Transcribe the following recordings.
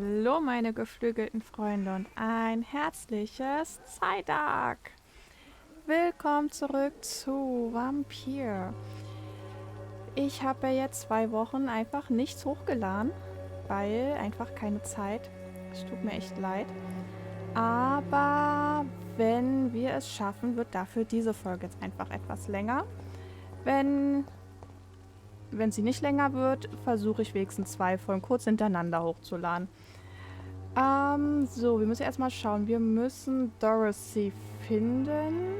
Hallo meine geflügelten Freunde und ein herzliches Zeittag. Willkommen zurück zu Vampyr. Ich habe ja jetzt 2 Wochen einfach nichts hochgeladen, weil einfach keine Zeit. Es tut mir echt leid. Aber wenn wir es schaffen, wird dafür diese Folge jetzt einfach etwas länger. Wenn sie nicht länger wird, versuche ich wenigstens 2 Folgen kurz hintereinander hochzuladen. So, wir müssen erstmal schauen. Wir müssen Dorothy finden.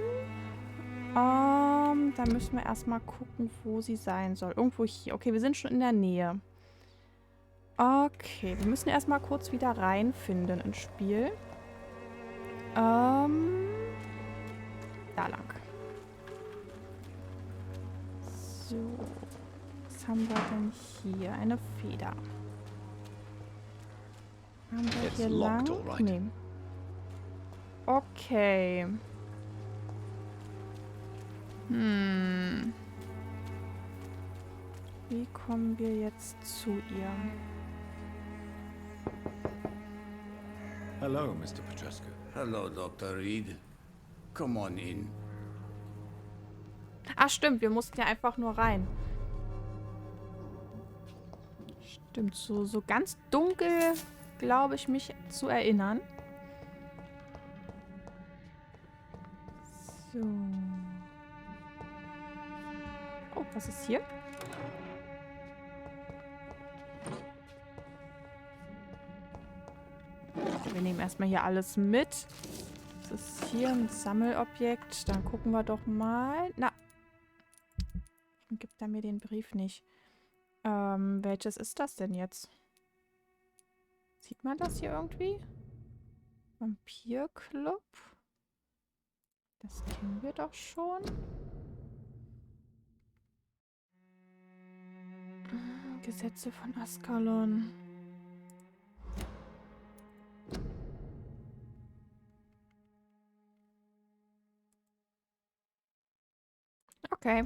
Da müssen wir erstmal gucken, wo sie sein soll. Irgendwo hier. Okay, wir sind schon in der Nähe. Okay, wir müssen erstmal kurz wieder reinfinden ins Spiel. Da lang. So. Was haben wir denn hier? Eine Feder. Haben wir hier lang? Nee. Okay. Wie kommen wir jetzt zu ihr? Hello, Mr. Petrescu. Hello, Dr. Reed. Come on in. Ach stimmt, wir mussten ja einfach nur rein. Stimmt, so ganz dunkel, glaube ich, mich zu erinnern. So. Oh, was ist hier? Wir nehmen erstmal hier alles mit. Das ist hier ein Sammelobjekt. Dann gucken wir doch mal. Na. Gibt er mir den Brief nicht. Welches ist das denn jetzt? Sieht man das hier irgendwie? Vampyrclub? Das kennen wir doch schon. Gesetze von Askalon. Okay.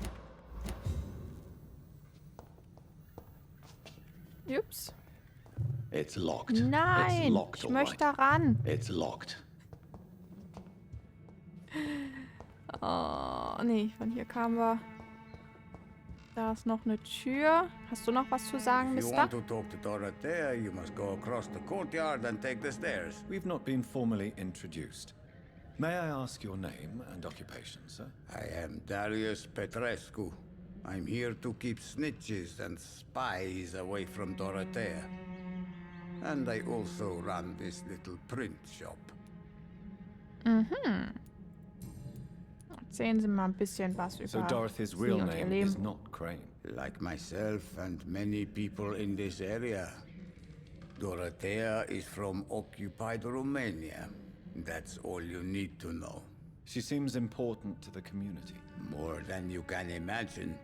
Ups. It's locked. Nein, It's locked, ich all möchte right. ran. It's locked. Oh, nee, von hier kamen wir. Da ist noch eine Tür. Hast du noch was zu sagen, If you Mister? want to talk to Dorothea, you must go across the courtyard and take the stairs. We've not been formally introduced. May I ask your name and occupation, sir? I am Darius Petrescu. I'm here to keep snitches and spies away from Dorothea. And I also run this little print shop. Erzählen Sie mal ein bisschen was über So Dorothy's Sie real und Ihr name is Leben. not Crane. Like myself and many people in this area, Dorothea is from occupied Romania. That's all you need to know. She seems important to the community. More than you can imagine.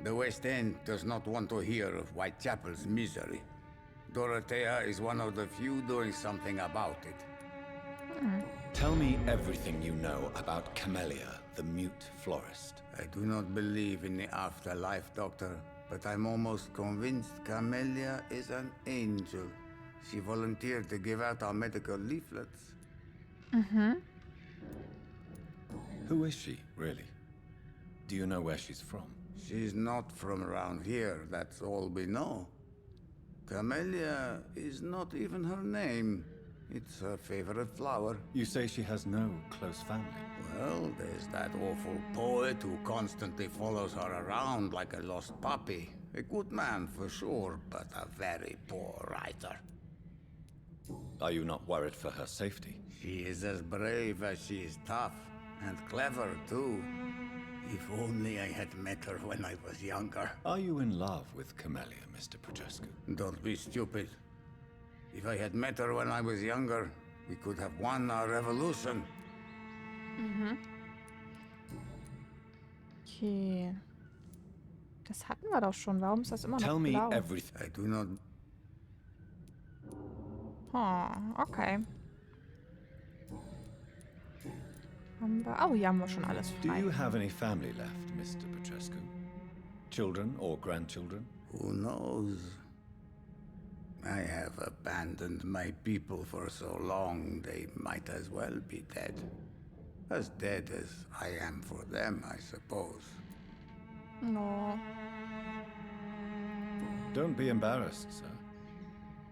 The West End does not want to hear of Whitechapel's misery. Dorothea is one of the few doing something about it. Tell me everything you know about Camellia, the mute florist. I do not believe in the afterlife, Doctor, but I'm almost convinced Camellia is an angel. She volunteered to give out our medical leaflets. Who is she, really? Do you know where she's from? She's not from around here, that's all we know. Camellia is not even her name. It's her favorite flower. You say she has no close family. Well, there's that awful poet who constantly follows her around like a lost puppy. A good man for sure, but a very poor writer. Are you not worried for her safety? She is as brave as she is tough, and clever too. If only I had met her when I was younger. Are you in love with Camellia, Mr. Petrescu? Don't be stupid. If I had met her when I was younger, we could have won our revolution. Okay. Das hatten wir doch schon. Warum ist das immer noch Tell me blau? everything. I do not... Okay. Oh, hier haben wir schon alles Do frei. you have any family left, Mr. Petrescu? Children or grandchildren? Who knows? I have abandoned my people for so long, they might as well be dead. As dead as I am for them, I suppose. No. Don't be embarrassed, sir.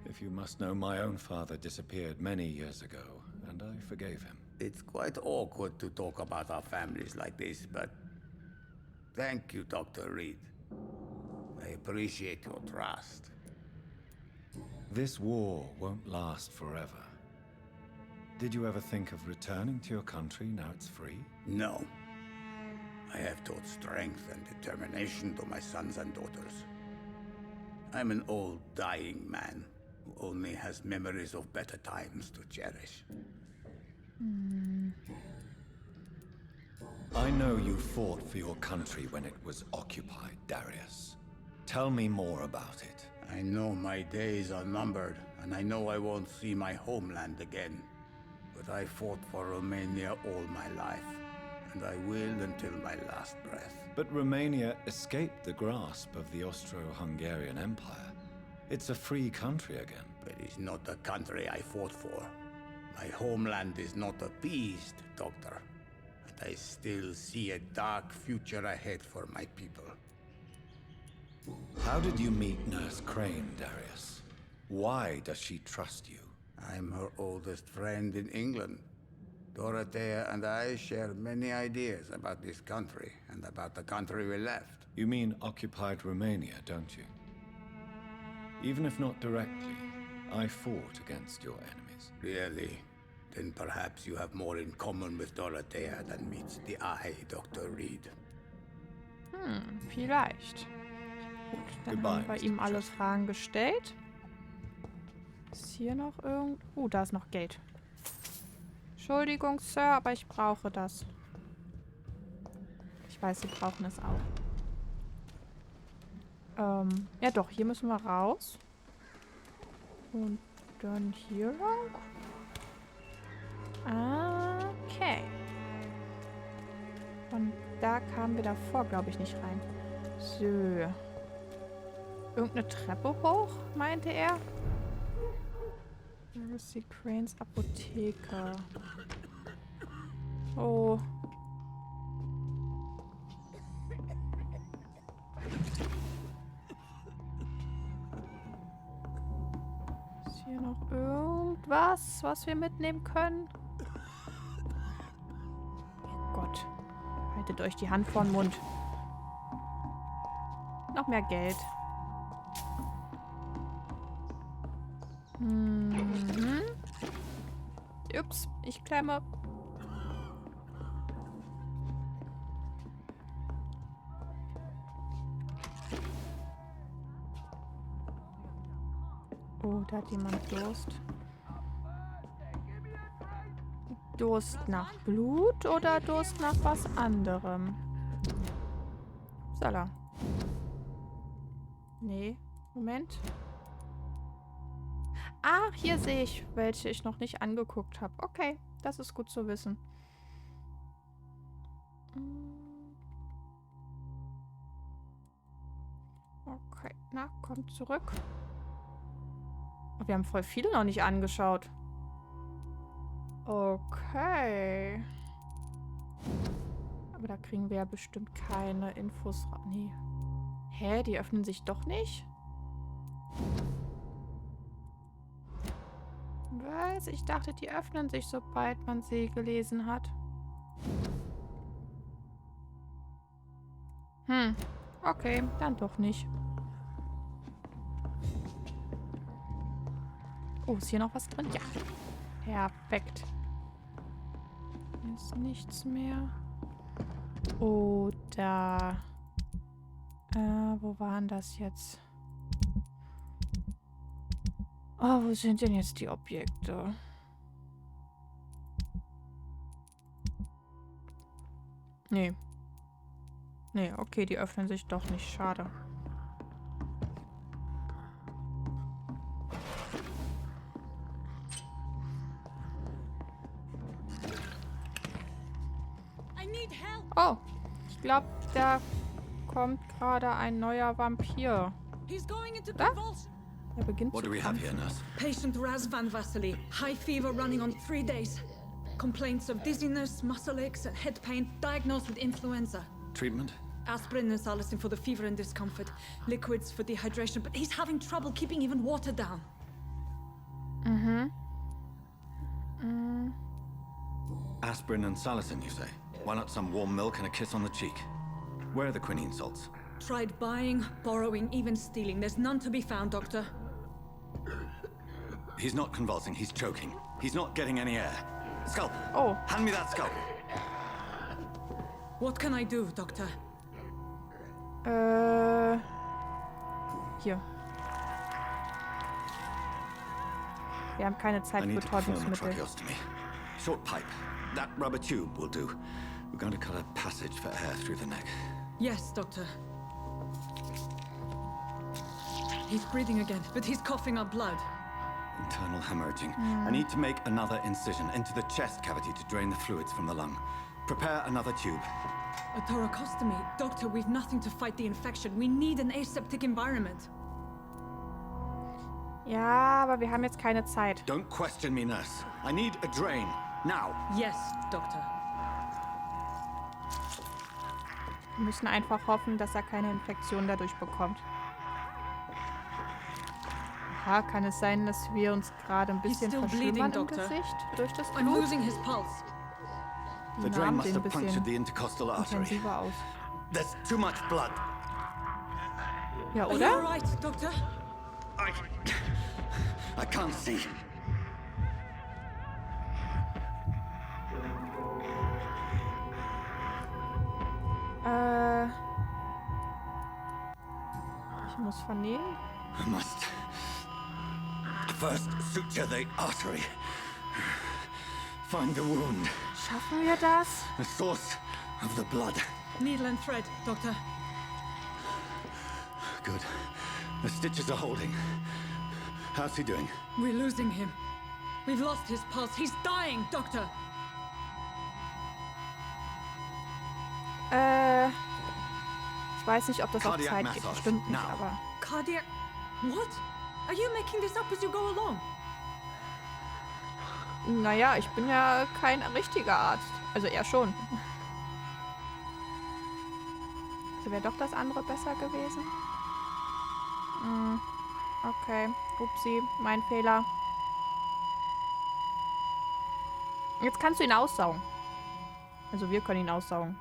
If you must know, my own father disappeared many years ago, and I forgave him. It's quite awkward to talk about our families like this, but thank you, Dr. Reed. I appreciate your trust. This war won't last forever. Did you ever think of returning to your country now it's free? No. I have taught strength and determination to my sons and daughters. I'm an old, dying man who only has memories of better times to cherish. I know you fought for your country when it was occupied, Darius. Tell me more about it. I know my days are numbered, and I know I won't see my homeland again. But I fought for Romania all my life, and I will until my last breath. But Romania escaped the grasp of the Austro-Hungarian Empire. It's a free country again. But it's not the country I fought for. My homeland is not appeased, Doctor. And I still see a dark future ahead for my people. How did you meet Nurse Crane, Darius? Why does she trust you? I'm her oldest friend in England. Dorothea and I share many ideas about this country and about the country we left. You mean occupied Romania, don't you? Even if not directly, I fought against your enemies. Really? Then perhaps you have more in common with Dorothea than meets the eye, Dr. Reed. Vielleicht. Gut, dann Goodbye, haben wir Mr. ihm alle Chester. Fragen gestellt. Ist hier noch irgend... da ist noch Geld. Entschuldigung, Sir, aber ich brauche das. Ich weiß, Sie brauchen es auch. Ja doch, hier müssen wir raus. Und dann hier lang. Okay. Und da kamen wir davor, glaube ich, nicht rein. So. Irgendeine Treppe hoch, meinte er. Mercy Cranes Apotheke. Oh. Ist hier noch irgendwas, was wir mitnehmen können? Oh Gott. Haltet euch die Hand vor den Mund. Noch mehr Geld. Ups, ich klemme. Oh, da hat jemand Durst. Durst nach Blut oder Durst nach was anderem? Upsala. Nee, Moment. Ah, hier sehe ich, welche ich noch nicht angeguckt habe. Okay, das ist gut zu wissen. Okay, na, komm zurück. Oh, wir haben voll viele noch nicht angeschaut. Okay. Aber da kriegen wir ja bestimmt keine Infos. Nee. Hä, die öffnen sich doch nicht? Was? Ich dachte, die öffnen sich, sobald man sie gelesen hat. Okay, dann doch nicht. Oh, ist hier noch was drin? Ja. Perfekt. Hier ist nichts mehr. Oh, da. Wo waren das jetzt? Oh, wo sind denn jetzt die Objekte? Nee. Nee, okay, die öffnen sich doch nicht. Schade. Oh, ich glaube, da kommt gerade ein neuer Vampyr. Da? Er beginnt What zu do we have here, krampfen. nurse? Patient Razvan Vasily. High fever running on 3 days. Complaints of dizziness, muscle aches, and head pain. Diagnosed with influenza. Treatment? Aspirin and salicin for the fever and discomfort. Liquids for dehydration, but he's having trouble keeping even water down. Aspirin and salicin, you say? Why not some warm milk and a kiss on the cheek? Where are the quinine salts? Tried buying, borrowing, even stealing. There's none to be found, Doctor. He's not convulsing, he's choking. He's not getting any air. Scalpel! Oh. Hand me that scalpel! What can I do, Doctor? Hier. Wir haben keine Zeit I für need to perform a Betäubungsmittel. tracheostomy. Short pipe. That rubber tube will do. We're going to cut a passage for air through the neck. Yes, Doctor. He's breathing again, but he's coughing up blood. Internal hemorrhaging. I need to make another incision into the chest cavity to drain the fluids from the lung. Prepare another tube. A thoracostomy. Doctor, we've nothing to fight the infection. We need an aseptic environment. Ja, aber wir haben jetzt keine Zeit. Don't question me, nurse. I need a drain. Now. Yes, Doctor. Wir müssen einfach hoffen, dass er keine Infektion dadurch bekommt. Ja, kann es sein, dass wir uns gerade ein bisschen still verschlimmern bleeding, im Doctor. Gesicht durch das I'm Blut? losing his pulse. Die The drain Namen must sehen ein have punctured the bisschen intercostal artery. intensiver aus. There's too much blood. Ja, Are you oder? alright, Doctor? I can't see. Ich muss vernähen. I must first suture the artery. Find the wound. Schaffen wir das? The source of the blood. Needle and thread, Doctor. Good. The stitches are holding. How's he doing? We're losing him. We've lost his pulse. He's dying, Doctor. Ich weiß nicht, ob das auf Cardiac Zeit geht. massage. Stimmt nicht, Now. aber... Cardiac... What? Are you making this up as you go along? Naja, ich bin ja kein richtiger Arzt. Also er schon. Also wäre doch das andere besser gewesen. Okay. Upsi, mein Fehler. Jetzt kannst du ihn aussaugen. Also wir können ihn aussaugen.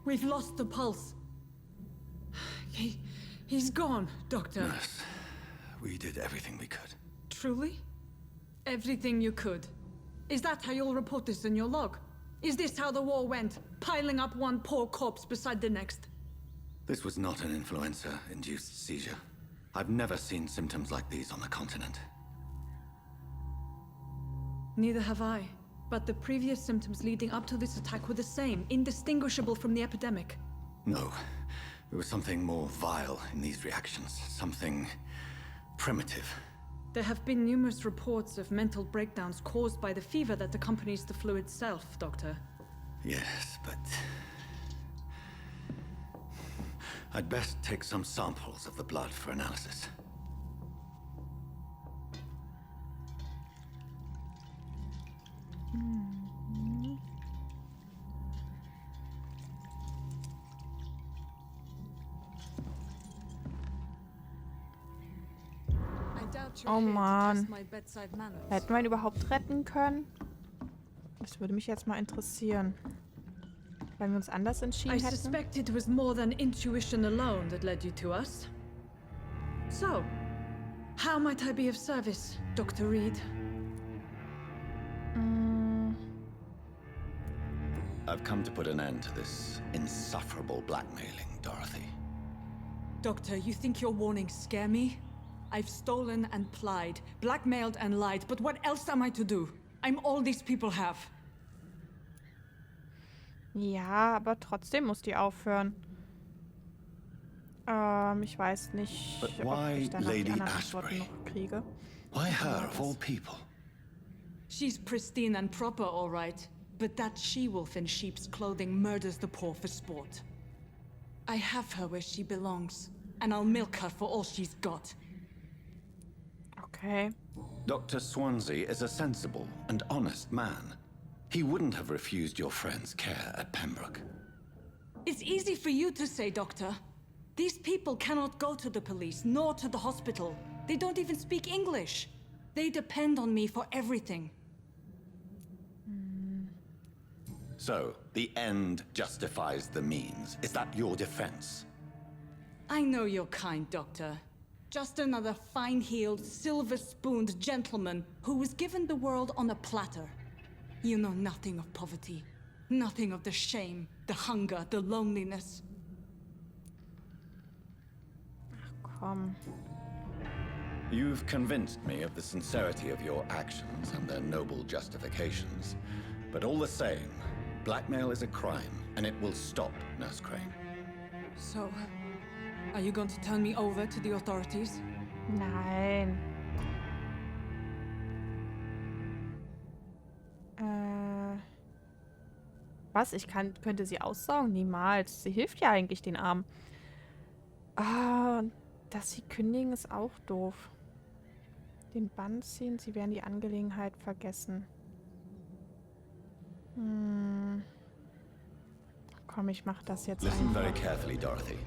We've lost the pulse. He's gone, Doctor. Nurse, we did everything we could. Truly? Everything you could. Is that how you'll report this in your log? Is this how the war went? Piling up one poor corpse beside the next? This was not an influenza-induced seizure. I've never seen symptoms like these on the continent. Neither have I. But the previous symptoms leading up to this attack were the same, indistinguishable from the epidemic. No. There was something more vile in these reactions. Something primitive. There have been numerous reports of mental breakdowns caused by the fever that accompanies the flu itself, Doctor. Yes, but... I'd best take some samples of the blood for analysis. Oh Mann. Hätten wir ihn überhaupt retten können? Das würde mich jetzt mal interessieren. Weil wir uns anders I entschieden hätten. suspect it was more than intuition alone that led you to us. So, how might I be of service, Dr. Reed? I've come to put an end to this insufferable blackmailing, Dorothy. Doctor, you think your warnings scare me? I've stolen and plied, blackmailed and lied, but what else am I to do? I'm all these people have. Ja, aber trotzdem muss die aufhören. Ich weiß nicht, But ob why ich danach die Lady anderen Antworten Ashbury? noch kriege. Why her, of all people? She's pristine and proper, all right. But that she-wolf in sheep's clothing murders the poor for sport. I have her where she belongs. and I'll milk her for all she's got. Okay. Dr. Swansea is a sensible and honest man. He wouldn't have refused your friend's care at Pembroke. It's easy for you to say, Doctor. These people cannot go to the police, nor to the hospital. They don't even speak English. They depend on me for everything. So, the end justifies the means. Is that your defense? I know you're kind, Doctor. Just another fine-heeled, silver-spooned gentleman who was given the world on a platter. You know nothing of poverty. Nothing of the shame, the hunger, the loneliness. Komm. You've convinced me of the sincerity of your actions and their noble justifications. But all the same, blackmail is a crime, and it will stop, Nurse Crane. So, are you going to turn me over to the authorities? Nein. Was? Könnte sie aussaugen? Niemals. Sie hilft ja eigentlich den Armen. Ah, dass sie kündigen ist auch doof. Den Bann ziehen, sie werden die Angelegenheit vergessen. Komm, ich mach das jetzt Listen very einfach. carefully, Dorothy.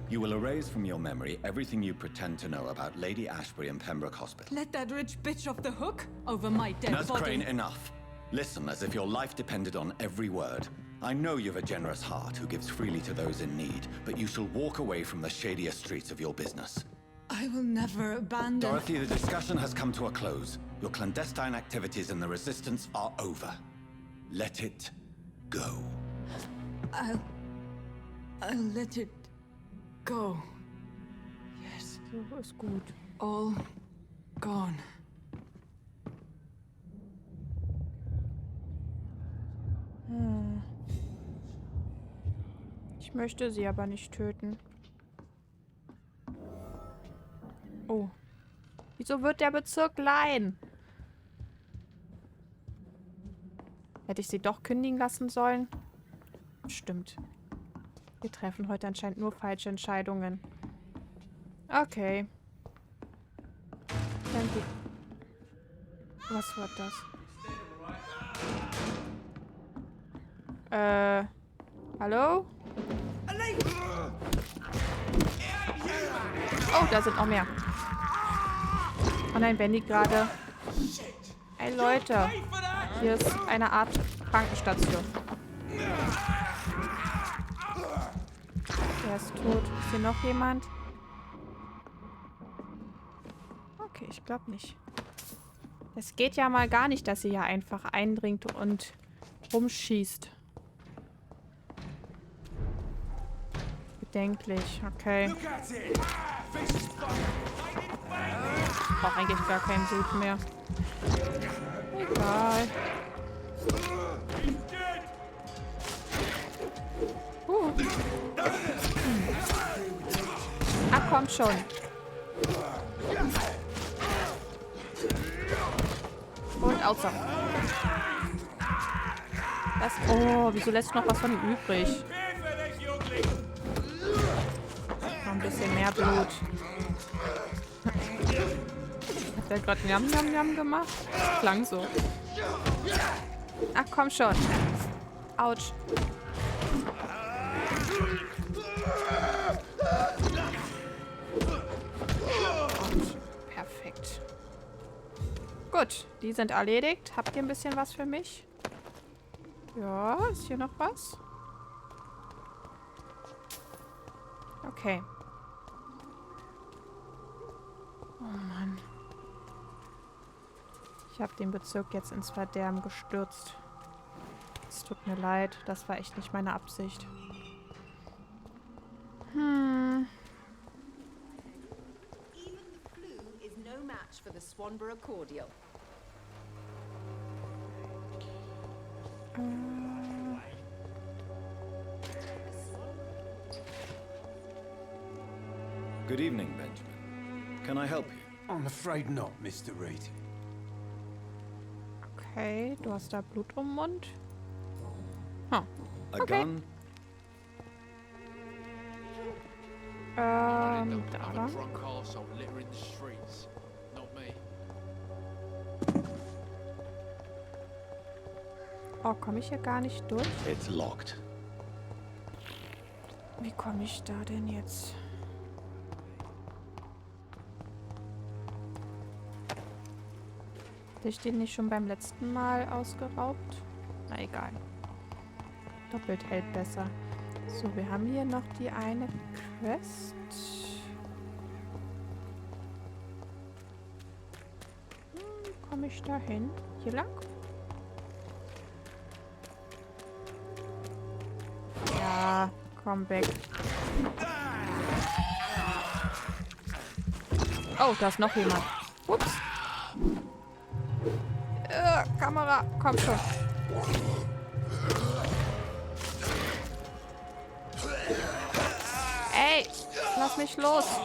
You will erase from your memory everything you pretend to know about Lady Ashbury and Pembroke Hospital. Let that rich bitch off the hook over my dead Nurse body. Crane, enough. Listen as if your life depended on every word. I know you've a generous heart who gives freely to those in need, but you shall walk away from the shadier streets of your business. I will never abandon... Dorothy, the discussion has come to a close. Your clandestine activities in the Resistance are over. Let it go. I'll let it go. Yes, So ist gut. all gone. Ich möchte sie aber nicht töten. Oh. Wieso wird der Bezirk klein? Hätte ich sie doch kündigen lassen sollen? Stimmt. Wir treffen heute anscheinend nur falsche Entscheidungen. Okay. Dann was wird das? Hallo? Oh, da sind noch mehr. Oh nein, Benny gerade. Ey, Leute. Hier ist eine Art Krankenstation. Der ist tot. Ist hier noch jemand? Okay, ich glaube nicht. Es geht ja mal gar nicht, dass sie hier einfach eindringt und rumschießt. Bedenklich, okay. Ich brauche eigentlich gar kein Blut mehr. Egal. Ach, kommt schon. Und außer. Das. Oh, wieso lässt noch was von ihm übrig? Noch ein bisschen mehr Blut. Hat der gerade Njam Njam Njam gemacht? Klang so. Ach, komm schon. Autsch. Perfekt. Gut, die sind erledigt. Habt ihr ein bisschen was für mich? Ja, ist hier noch was? Okay. Oh Mann. Ich habe den Bezirk jetzt ins Verderben gestürzt. Es tut mir leid, das war echt nicht meine Absicht. Even the flu is no match for the Swanborough cordial. Good evening, Benjamin. Can I help you? I'm afraid not, Mr. Reed. Okay, du hast da Blut im Mund. Huh. A Okay. gun? Da lang. Oh, komme ich hier gar nicht durch? It's locked. Wie komme ich da denn jetzt? Hatte ich den nicht schon beim letzten Mal ausgeraubt? Na egal. Doppelt hält besser. So, wir haben hier noch die eine Quest. Wie komme ich da hin? Hier lang? Ja, komm weg. Oh, da ist noch jemand. Ups. Kamera, komm schon. Ey, lass mich los.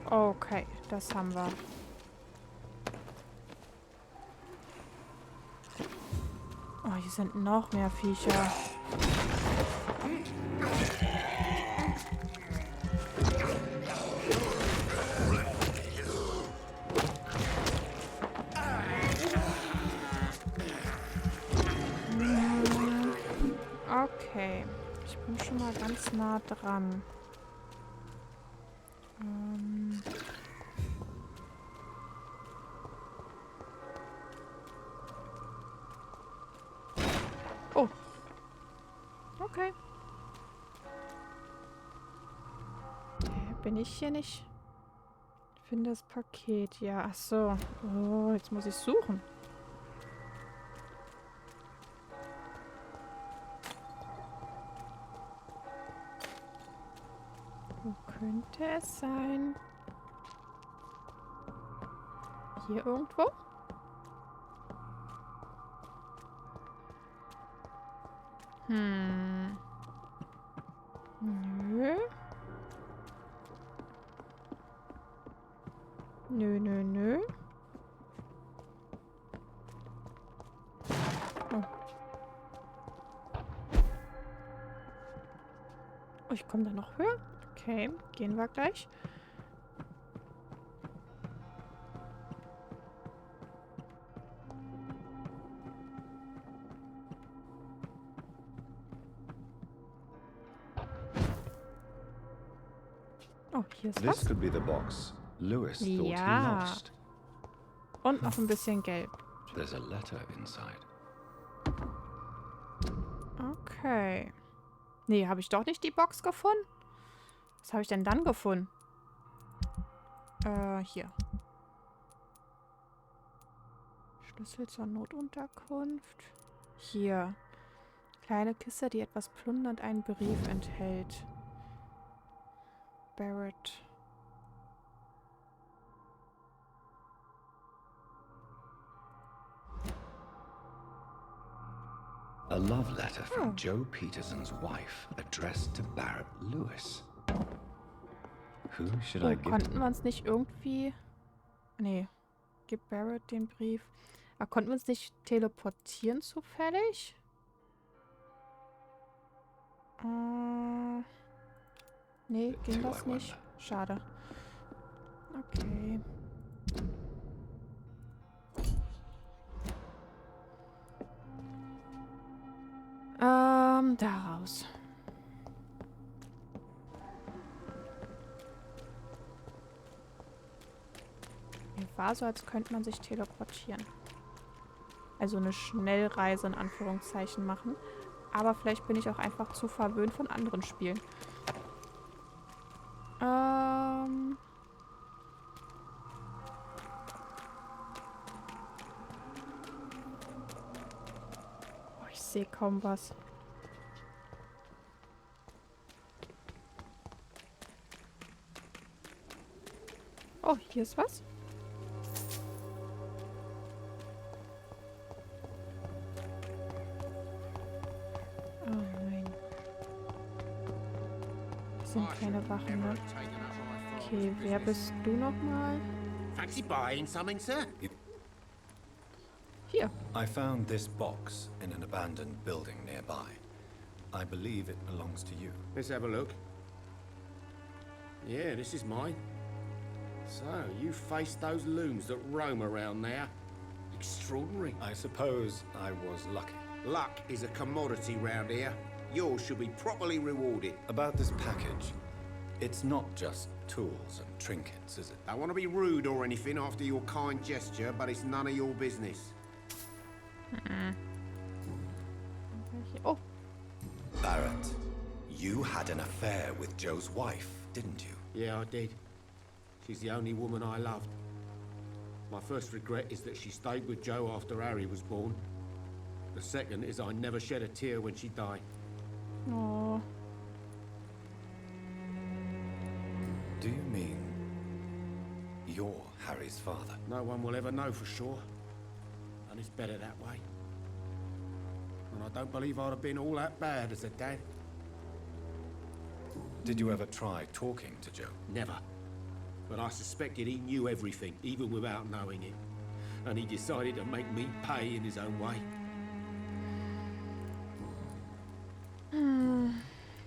Okay, das haben wir. Oh, hier sind noch mehr Viecher. Okay, ich bin schon mal ganz nah dran. Oh. Okay. Bin ich hier nicht? Finde das Paket. Ja, ach so. Oh, jetzt muss ich suchen. Wo könnte es sein? Hier irgendwo? Nö. Nö. Oh. Oh, ich komme da noch höher? Okay, gehen wir gleich. Oh, hier ist This was. could be the box Lewis thought he Ja. lost. Und noch ein bisschen Gelb. There's a letter inside. Okay. Nee, habe ich doch nicht die Box gefunden? Was habe ich denn dann gefunden? Hier. Schlüssel zur Notunterkunft. Hier. Kleine Kiste, die etwas plundernd einen Brief enthält. Barrett. A love letter from Joe Peterson's wife, addressed to Barrett Lewis. Who should I give? Konnten wir uns nicht irgendwie... Nee. Gib Barrett den Brief. Aber konnten wir uns nicht teleportieren zufällig? Nee, ging das nicht? Schade. Okay. Daraus. Mir war so, als könnte man sich teleportieren. Also eine Schnellreise in Anführungszeichen machen. Aber vielleicht bin ich auch einfach zu verwöhnt von anderen Spielen. Oh, ich sehe kaum was. Oh, hier ist was. Oh nein. Das sind keine Wachen, ne? Okay, wer bist du nochmal? Fancy buying something, sir? I found this box in an abandoned building nearby. I believe it belongs to you. Let's have a look. Yeah, this is mine. So, you faced those loons that roam around there. Extraordinary. I suppose I was lucky. Luck is a commodity round here. Yours should be properly rewarded. About this package, it's not just tools and trinkets, is it? I want to be rude or anything after your kind gesture, but it's none of your business. Oh, Barrett, you had an affair with Joe's wife, didn't you? Yeah, I did. She's the only woman I loved. My first regret is that she stayed with Joe after Harry was born. The second is I never shed a tear when she died. oh. Do you mean you're Harry's father? No one will ever know for sure. And it's better that way. And I don't believe I'd have been all that bad as a dad. Did you ever try talking to Joe? Never. But I suspected he knew everything, even without knowing it. And he decided to make me pay in his own way.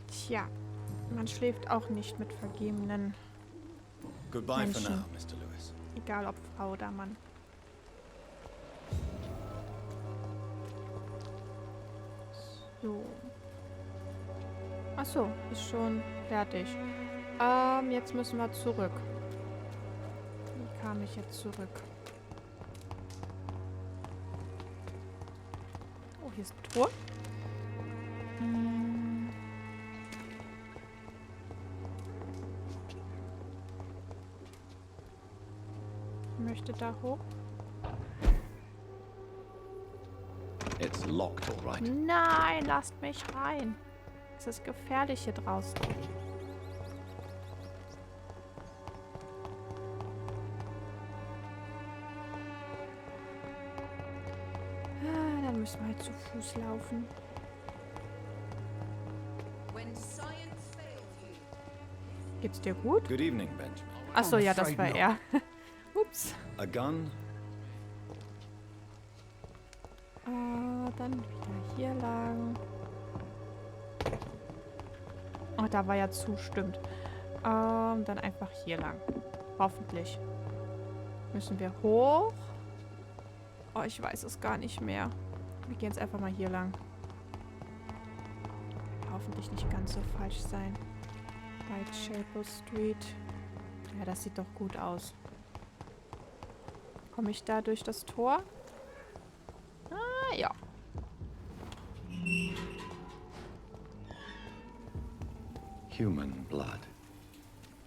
Tja, man schläft auch nicht mit vergebenen, Goodbye for Menschen. now, Mr. Lewis. egal ob Frau oder Mann. So. Ach so, ist schon fertig. Jetzt müssen wir zurück. Wie kam ich jetzt zurück? Oh, hier ist ein Tor. Ich möchte da hoch. It's locked, all right. Nein, lasst mich rein. Es ist gefährlich hier draußen. Dann müssen wir halt zu Fuß laufen. When science fails you. Geht's dir gut? Good evening, Benjamin. Achso, ja, das afraid war not. er. Ups. A gun? Dann wieder hier lang. Oh, da war ja zu, stimmt. Dann einfach hier lang. Hoffentlich. Müssen wir hoch? Oh, ich weiß es gar nicht mehr. Wir gehen jetzt einfach mal hier lang. Hoffentlich nicht ganz so falsch sein. Whitechapel Street. Ja, das sieht doch gut aus. Komme ich da durch das Tor? Ah, ja. Human blood.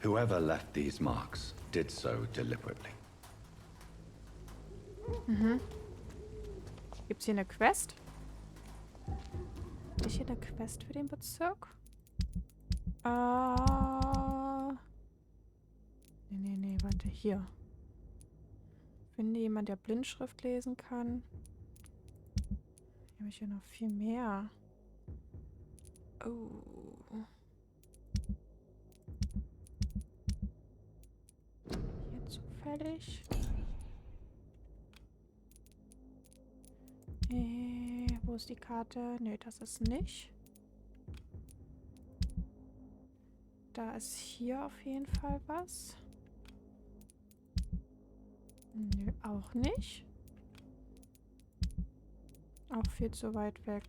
Whoever left these marks did so deliberately. Gibt's hier eine Quest? Ist hier eine Quest für den Bezirk? Nee, warte, hier. Finde jemand, der Blindschrift lesen kann. Hier habe ich ja noch viel mehr. Oh. Hier zufällig. Wo ist die Karte? Nee, das ist nicht. Da ist hier auf jeden Fall was. Nö, auch nicht. Auch viel zu weit weg.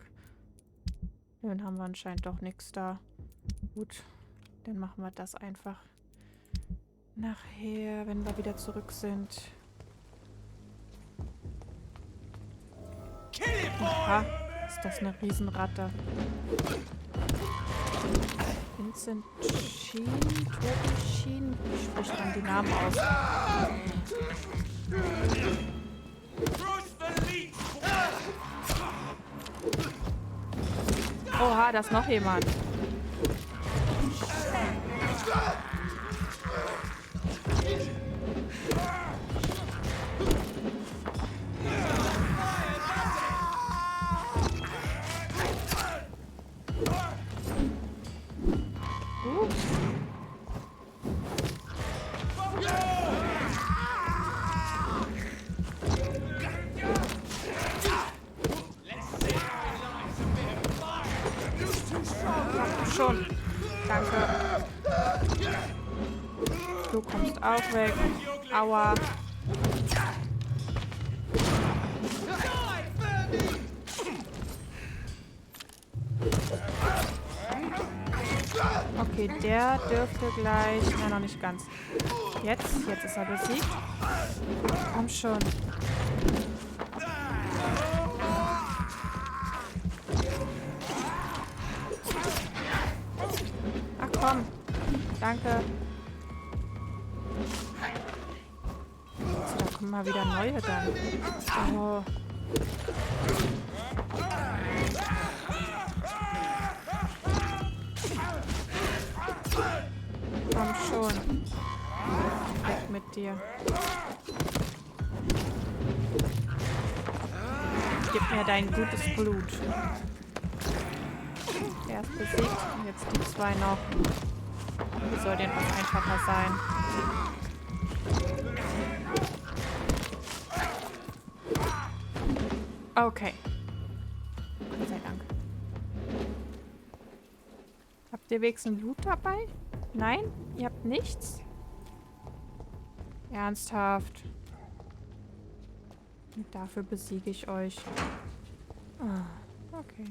Dann haben wir anscheinend doch nichts da. Gut, dann machen wir das einfach nachher, wenn wir wieder zurück sind. Aha, ist das eine Riesenratte. Vincent Sheen, Toby Sheen. Wie spricht man die Namen aus? Oha, da ist noch jemand. schon. Danke. Du kommst auch weg. Aua. Okay, der dürfte gleich... Na, noch nicht ganz. Jetzt ist er besiegt. Komm schon. Ach komm. Danke. So, da kommen mal wieder neue dann. Oh. Komm schon. Weg mit dir. Gib mir dein gutes Blut. Er ist besiegt. Und jetzt die zwei noch. Wie soll denn was einfacher sein? Okay. Gott sei Dank. Habt ihr wenigstens Loot dabei? Nein? Ihr habt nichts? Ernsthaft? Und dafür besiege ich euch. Ah, okay.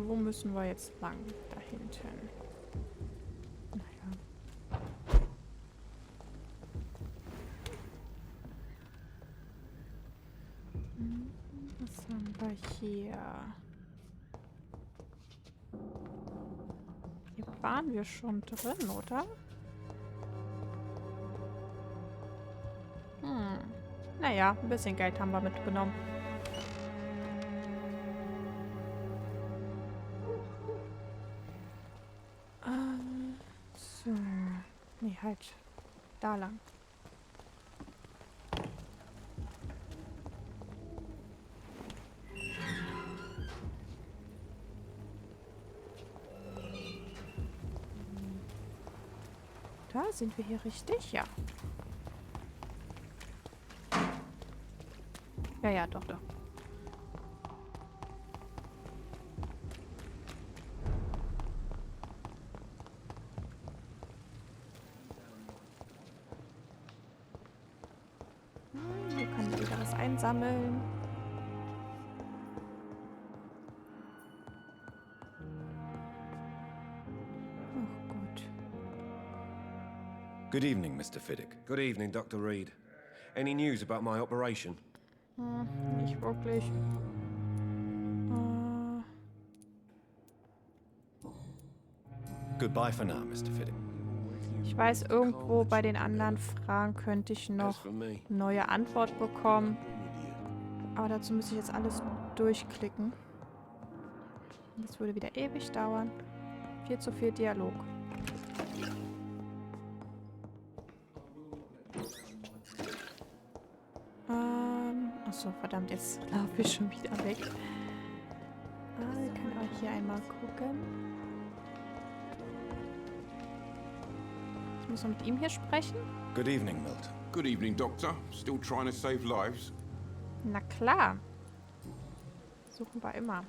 Wo müssen wir jetzt lang? Da hinten. Naja. Was haben wir hier? Hier waren wir schon drin, oder? Naja, ein bisschen Geld haben wir mitgenommen. So. Nee, halt. Da lang. Da sind wir hier richtig? Ja. Ja, doch. Hier kann ich wieder was einsammeln. Ach Gott. Good evening, Mr. Fiddick. Good evening, Dr. Reed. Any news about my operation? Nicht wirklich. Goodbye for now, Mr. Fiddick. Ich weiß, irgendwo bei den anderen Fragen könnte ich noch neue Antwort bekommen. Aber dazu müsste ich jetzt alles durchklicken. Das würde wieder ewig dauern. Viel zu viel Dialog. Achso, verdammt, jetzt laufe ich schon wieder weg. Ich kann auch hier einmal gucken. Ich muss noch mit ihm hier sprechen. Good evening, Milton. Good evening, Doctor. Still trying to save lives? Na klar. Suchen wir immer.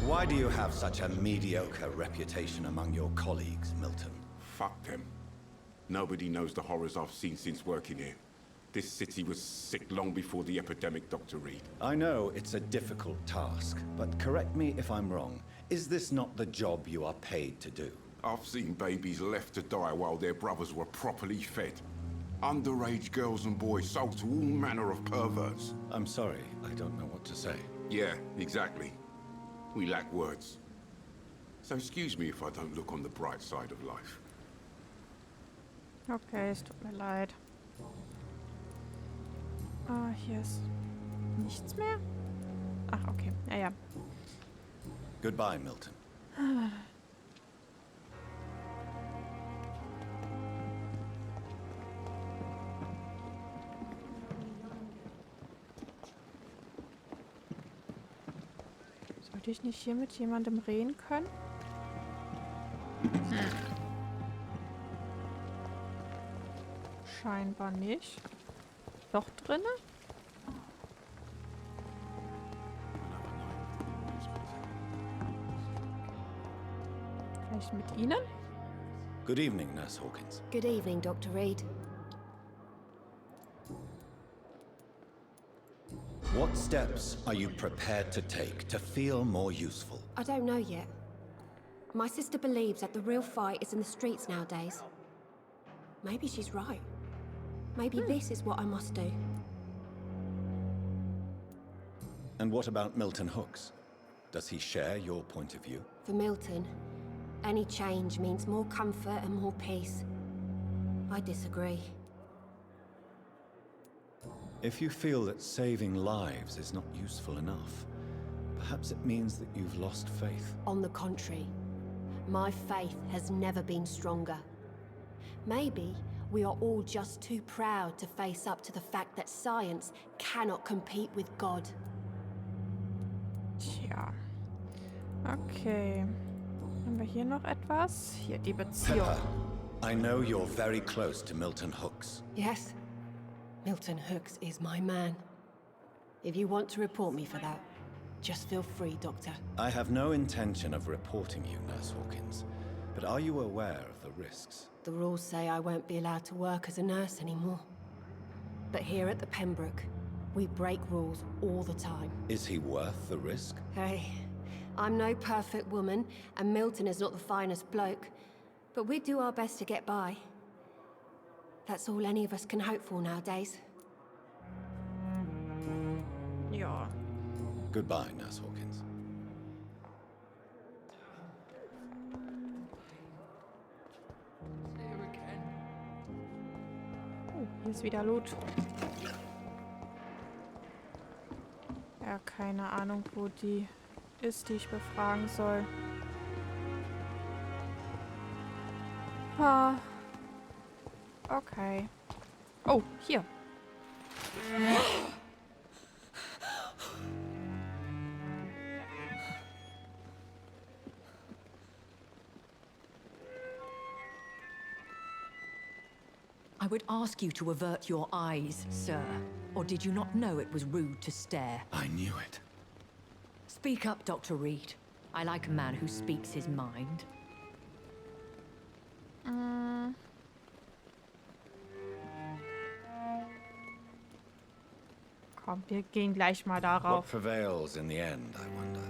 Why do you have such a mediocre reputation among your colleagues, Milton? Fuck them. Nobody knows the horrors I've seen since working here. This city was sick long before the epidemic, Dr. Reed. I know it's a difficult task, but correct me if I'm wrong. Is this not the job you are paid to do? I've seen babies left to die while their brothers were properly fed. Underage girls and boys sold to all manner of perverts. I'm sorry, I don't know what to say. Yeah, exactly. We lack words. So excuse me if I don't look on the bright side of life. Okay, es tut mir leid. Hier ist nichts mehr? Ach, okay. Ja. Goodbye, Milton. Sollte ich nicht hier mit jemandem reden können? Scheinbar nicht. Doch drinne? nicht mit Ihnen? Good evening, Nurse Hawkins. Good evening, Dr. Reed. What steps are you prepared to take to feel more useful? I don't know yet. My sister believes that the real fight is in the streets nowadays. Maybe she's right. Maybe this is what I must do. And what about Milton Hooks? Does he share your point of view? For Milton, any change means more comfort and more peace. I disagree. If you feel that saving lives is not useful enough, perhaps it means that you've lost faith. On the contrary, my faith has never been stronger. Maybe we are all just too proud to face up to the fact that science cannot compete with God. Tja. Okay. Haben wir hier noch etwas? Hier, die Beziehung. Pepper, I know you're very close to Milton Hooks. Yes, Milton Hooks is my man. If you want to report me for that, just feel free, Doctor. I have no intention of reporting you, Nurse Hawkins, but are you aware of the risks? The rules say I won't be allowed to work as a nurse anymore. But here at the Pembroke, we break rules all the time. Is he worth the risk? Hey, I'm no perfect woman, and Milton is not the finest bloke, but we do our best to get by. That's all any of us can hope for nowadays. Ja. Goodbye, Nurse Hawkins. Oh, hier ist wieder Loot. Ja, keine Ahnung, wo die ist, die ich befragen soll. Ah. Okay. Oh, hier. I would ask you to avert your eyes, sir. Or did you not know it was rude to stare? I knew it. Speak up, Dr. Reed. I like a man who speaks his mind. Komm, wir gehen gleich mal What darauf. prevails in the end, I wonder?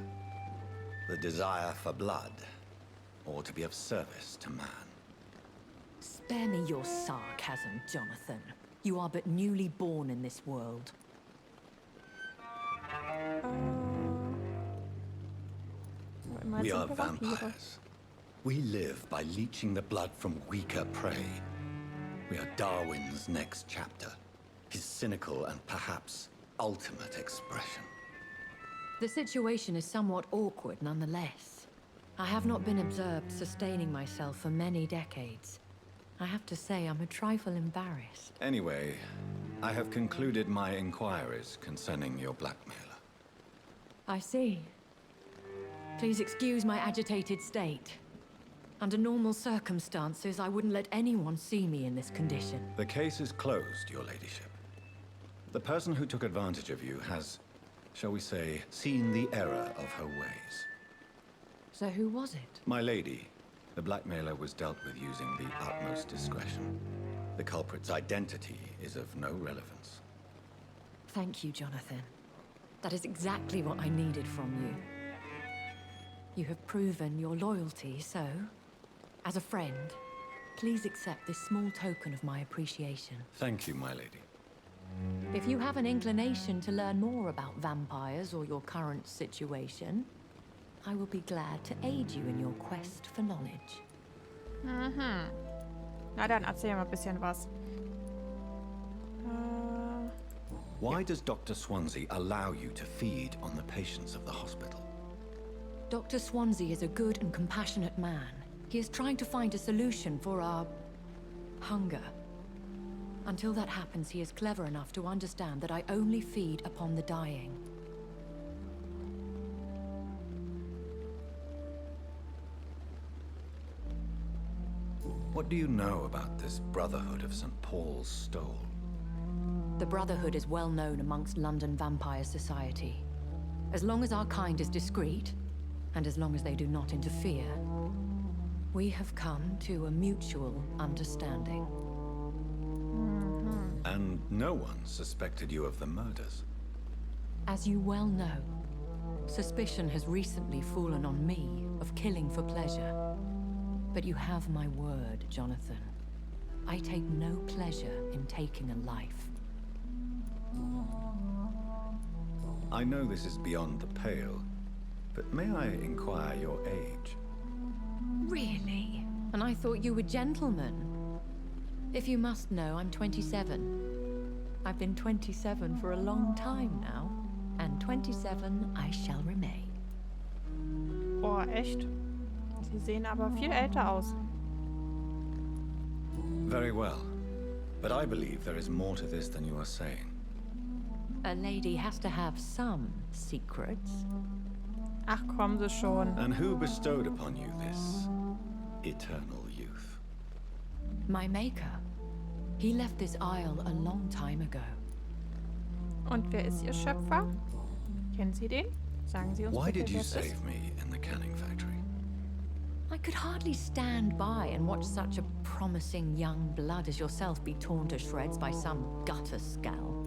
The desire for blood, or to be of service to man? Spare me your sarcasm, Jonathan. You are but newly born in this world. We are vampires. We live by leeching the blood from weaker prey. We are Darwin's next chapter. His cynical and perhaps ultimate expression. The situation is somewhat awkward nonetheless. I have not been observed sustaining myself for many decades. I have to say I'm a trifle embarrassed. Anyway, I have concluded my inquiries concerning your blackmailer. I see. Please excuse my agitated state. Under normal circumstances, I wouldn't let anyone see me in this condition. The case is closed, your ladyship. The person who took advantage of you has, shall we say, seen the error of her ways. So who was it? My lady, the blackmailer was dealt with using the utmost discretion. The culprit's identity is of no relevance. Thank you, Jonathan. That is exactly what I needed from you. You have proven your loyalty, so, as a friend, please accept this small token of my appreciation. Thank you, my lady. If you have an inclination to learn more about vampires or your current situation, I will be glad to aid you in your quest for knowledge. Na dann, erzähl mal ein bisschen was. Why does Dr. Swansea allow you to feed on the patients of the hospital? Dr. Swansea is a good and compassionate man. He is trying to find a solution for our hunger. Until that happens, he is clever enough to understand that I only feed upon the dying. What do you know about this Brotherhood of St. Paul's Stole? The Brotherhood is well known amongst London vampire society. As long as our kind is discreet, and as long as they do not interfere, We have come to a mutual understanding. And no one suspected you of the murders. As you well know, suspicion has recently fallen on me of killing for pleasure. But you have my word, Jonathan. I take no pleasure in taking a life. I know this is beyond the pale, but may I inquire your age? Really? And I thought you were gentlemen. If you must know, I'm 27. I've been 27 for a long time now, and 27 I shall remain. Oh, echt? Sie sehen aber viel älter aus. Very well, but I believe there is more to this than you are saying. A lady has to have some secrets. Ach, kommen Sie schon. And who bestowed upon you this eternal youth? My maker. He left this isle a long time ago. Und wer ist Ihr Schöpfer? Kennen Sie den? Sagen Sie uns Why bitte, did you wer es ist. save me in the canning factory? I could hardly stand by and watch such a promising young blood as yourself be torn to shreds by some gutter scowl.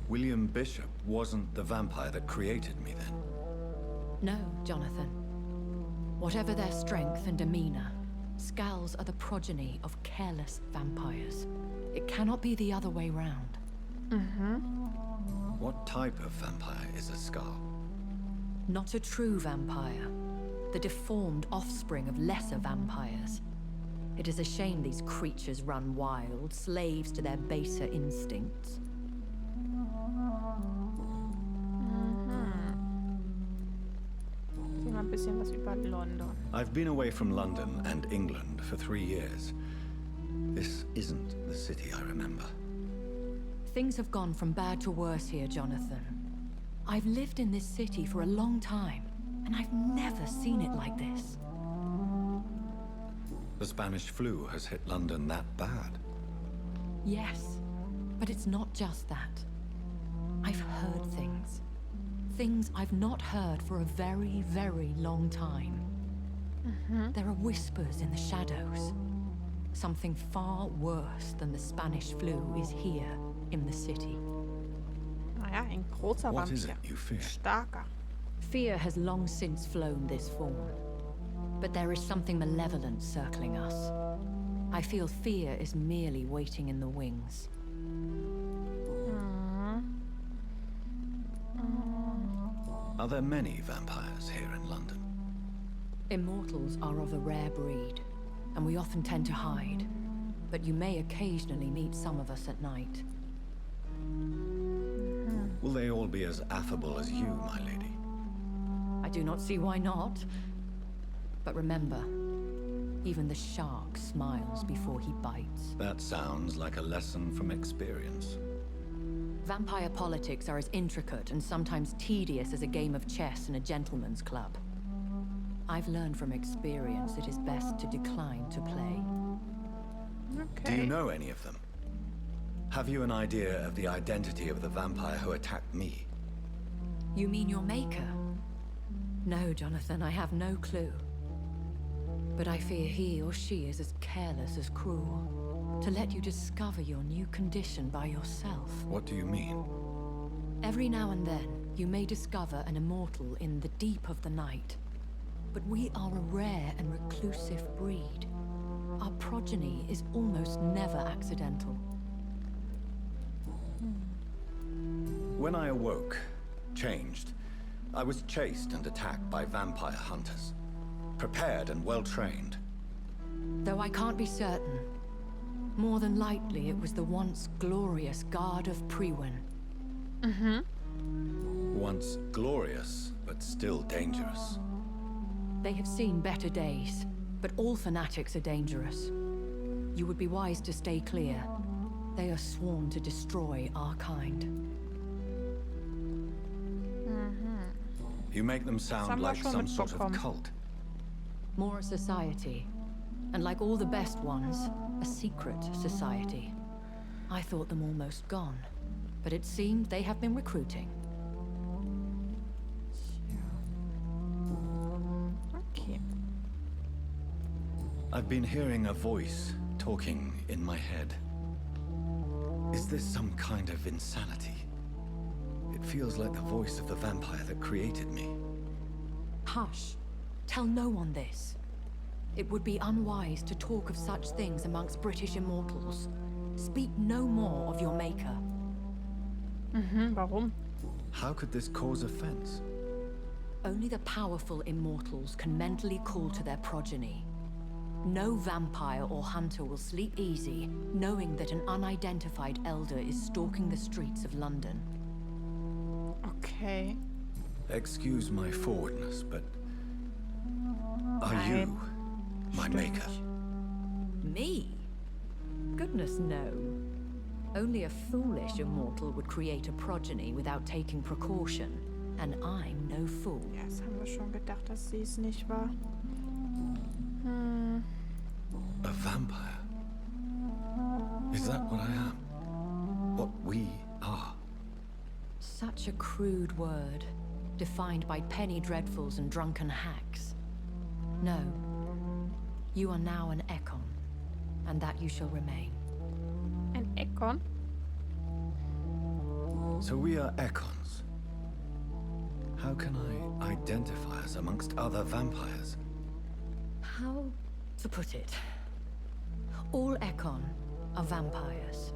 William Bishop wasn't the vampire that created me then. No, Jonathan. Whatever their strength and demeanor, Scowls are the progeny of careless vampires. It cannot be the other way round. What type of vampire is a Skull? Not a true vampire. The deformed offspring of lesser vampires. It is a shame these creatures run wild, slaves to their baser instincts. Sehen wir ein bisschen was über London. I've been away from London and England for 3 years. This isn't the city I remember. Things have gone from bad to worse here, Jonathan. I've lived in this city for a long time, and I've never seen it like this. The Spanish flu has hit London that bad. Yes, but it's not just that. I've heard things. Things I've not heard for a very, very long time. There are whispers in the shadows. Something far worse than the Spanish flu is here in the city. Naja, ein großer What is it Vampir. you fear? Starker. Fear has long since flown this form. But there is something malevolent circling us. I feel fear is merely waiting in the wings. Are there many vampires here in London? Immortals are of a rare breed, and we often tend to hide. But you may occasionally meet some of us at night. Will they all be as affable as you, my lady? I do not see why not. But remember, even the shark smiles before he bites. That sounds like a lesson from experience. Vampire politics are as intricate and sometimes tedious as a game of chess in a gentleman's club. I've learned from experience it is best to decline to play. Do you know any of them? Have you an idea of the identity of the vampire who attacked me? You mean your maker? No, Jonathan, I have no clue. But I fear he or she is as careless as cruel. To let you discover your new condition by yourself. What do you mean? Every now and then, you may discover an immortal in the deep of the night. But we are a rare and reclusive breed. Our progeny is almost never accidental. When I awoke, changed, I was chased and attacked by vampire hunters. Prepared and well-trained. Though I can't be certain, more than likely it was the once glorious Guard of Priwen. Once glorious, but still dangerous. They have seen better days, but all fanatics are dangerous. You would be wise to stay clear. They are sworn to destroy our kind. You make them sound like some sort of cult. More a society. And like all the best ones, a secret society. I thought them almost gone, but it seemed they have been recruiting. I've been hearing a voice talking in my head. Is this some kind of insanity? It feels like the voice of the vampire that created me. Hush. Tell no one this. It would be unwise to talk of such things amongst British immortals. Speak no more of your maker. Warum? How could this cause offense? Only the powerful immortals can mentally call to their progeny. No vampire or hunter will sleep easy, knowing that an unidentified elder is stalking the streets of London. Okay. Excuse my forwardness, but are Nein. you my Stimmt maker? nicht. Me? Goodness, no. Only a foolish immortal would create a progeny without taking precaution, and I'm no fool. Ja, das haben wir schon gedacht, dass sie es nicht war. A vampire? Is that what I am? What we are? Such a crude word, defined by penny dreadfuls and drunken hacks. No. You are now an Ekon, and that you shall remain. Ein Ekon? So we are Ekons. How can I identify us amongst other vampires? How to put it? All Ekon are vampires,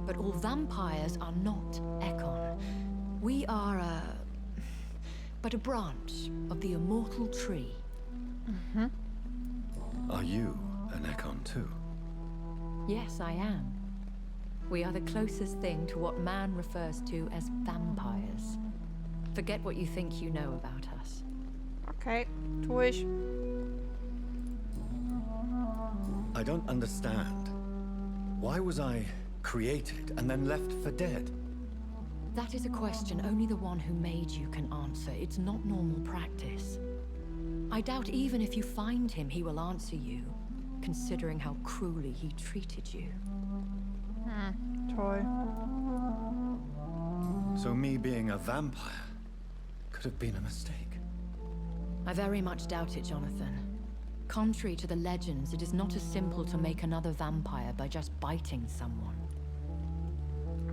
but all vampires are not Ekon. We are but a branch of the immortal tree. Are you an Ekon too? Yes, I am. We are the closest thing to what man refers to as vampires. Forget what you think you know about us. Okay, tue ich. I don't understand. Why was I created and then left for dead? That is a question only the one who made you can answer. It's not normal practice. I doubt even if you find him, he will answer you, considering how cruelly he treated you. Toll. So me being a vampire could have been a mistake. I very much doubt it, Jonathan. Contrary to the legends, it is not as simple to make another vampire by just biting someone.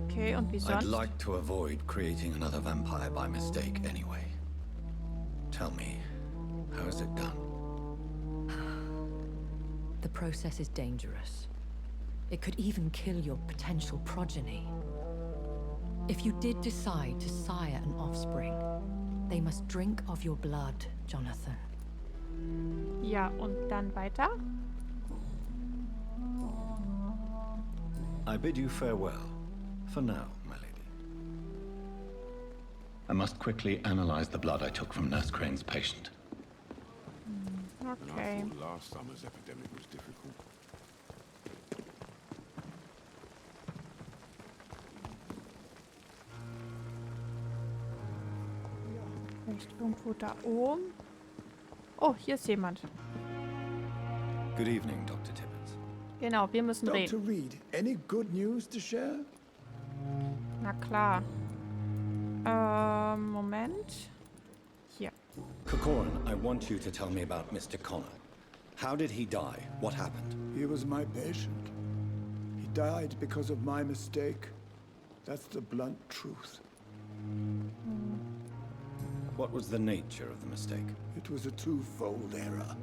Okay, und wie I'd sonst? like to avoid creating another vampire by mistake anyway. Tell me, how is it done? The process is dangerous. It could even kill your potential progeny. If you did decide to sire an offspring, they must drink of your blood, Jonathan. Ja, und dann weiter? I bid you farewell. For now, my lady. I must quickly analyze the blood I took from Nurse Crane's patient. Okay. I thought last summer's epidemic was difficult. Vielleicht irgendwo da oben. Oh, hier ist jemand. Good evening, Dr. Tibbets. Genau, wir müssen Dr. reden. Reed, any good news to share? Na klar. Moment. Hier. Corcoran, I want you to tell me about Mr. Connor. How did he die? What happened? He was my patient. He died because of my mistake. That's the blunt truth. What was the nature of the mistake? It was a twofold error.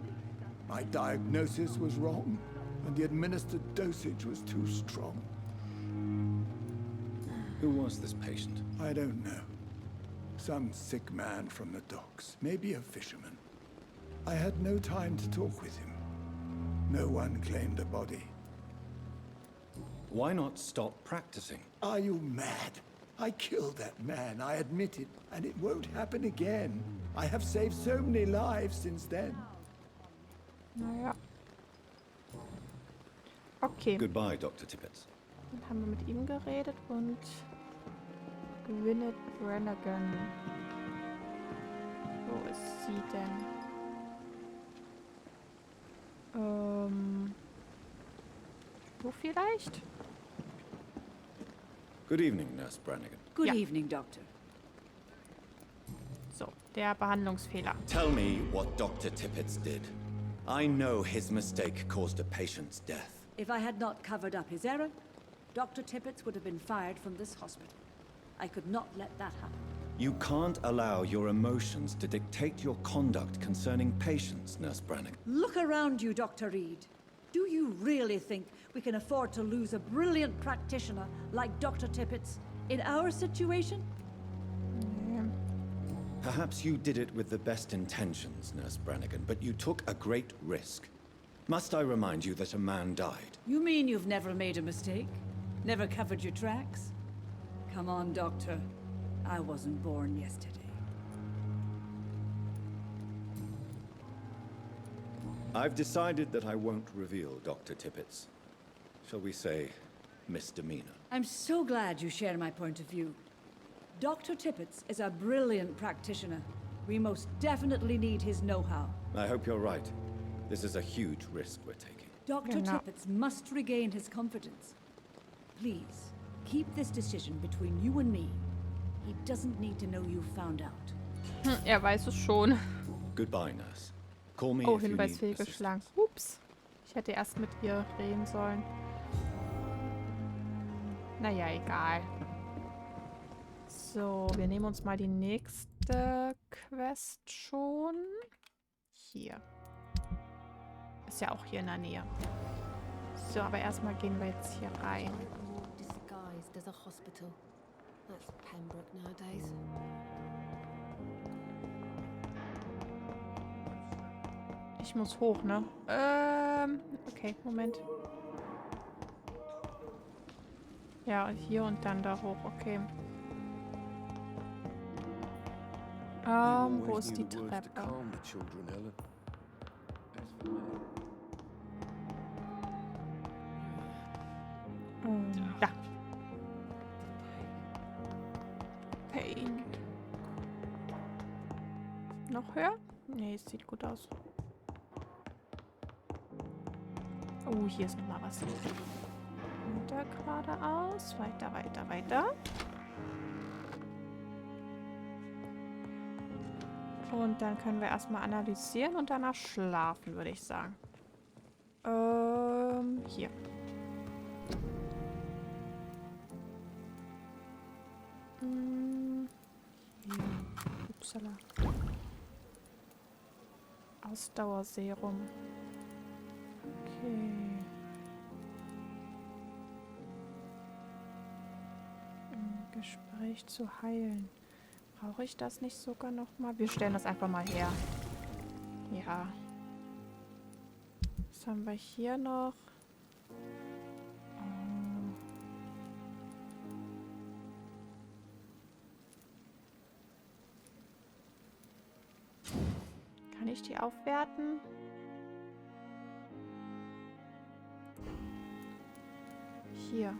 My diagnosis was wrong, and the administered dosage was too strong. Who was this patient? I don't know. Some sick man from the docks, maybe a fisherman. I had no time to talk with him. No one claimed a body. Why not stop practicing? Are you mad? I killed that man, I admit it, and it won't happen again. I have saved so many lives since then. Naja. Okay. Goodbye, Dr. Tibbets. Dann haben wir mit ihm geredet und Gwyneth Brannigan. Wo ist sie denn? Wo vielleicht? Good evening, Nurse Brannigan. Good Ja. evening, Doctor. So, der Behandlungsfehler. Tell me what Dr. Tippets did. I know his mistake caused a patient's death. If I had not covered up his error, Dr. Tippett would have been fired from this hospital. I could not let that happen. You can't allow your emotions to dictate your conduct concerning patients, Nurse Brannigan. Look around you, Dr. Reed. Do you really think we can afford to lose a brilliant practitioner like Dr. Tippett's in our situation? Perhaps you did it with the best intentions, Nurse Brannigan, but you took a great risk. Must I remind you that a man died? You mean you've never made a mistake? Never covered your tracks? Come on, Doctor. I wasn't born yesterday. I've decided that I won't reveal Dr. Tippett's, shall we say, misdemeanor. I'm so glad you share my point of view. Dr. Tippett's is a brilliant practitioner. We most definitely need his know-how. I hope you're right. This is a huge risk we're taking. Dr. Tippett's must regain his confidence. Please, keep this decision between you and me. He doesn't need to know you found out. Weiß es schon. Goodbye, Nurse. Call me Oh, if you Hinweis need fehlgeschlagen. Ups. Ich hätte erst mit ihr reden sollen. Naja, egal. So, wir nehmen uns mal die nächste Quest schon. Hier. Ist ja auch hier in der Nähe. So, aber erstmal gehen wir jetzt hier rein. Disguised as a hospital. That's Pembroke nowadays. Ich muss hoch, ne? Okay, Moment. Ja, hier und dann da hoch, okay. Wo ist die Treppe? Da. Pain. Noch höher? Nee, es sieht gut aus. Oh, hier ist nochmal was. Weiter geradeaus. Weiter, weiter, weiter. Und dann können wir erstmal analysieren und danach schlafen, würde ich sagen. Hier. Hier. Upsala. Ausdauerserum. Okay. Im Gespräch zu heilen. Brauche ich das nicht sogar noch mal? Wir stellen das einfach mal her. Ja. Was haben wir hier noch? Kann ich die aufwerten? Hier.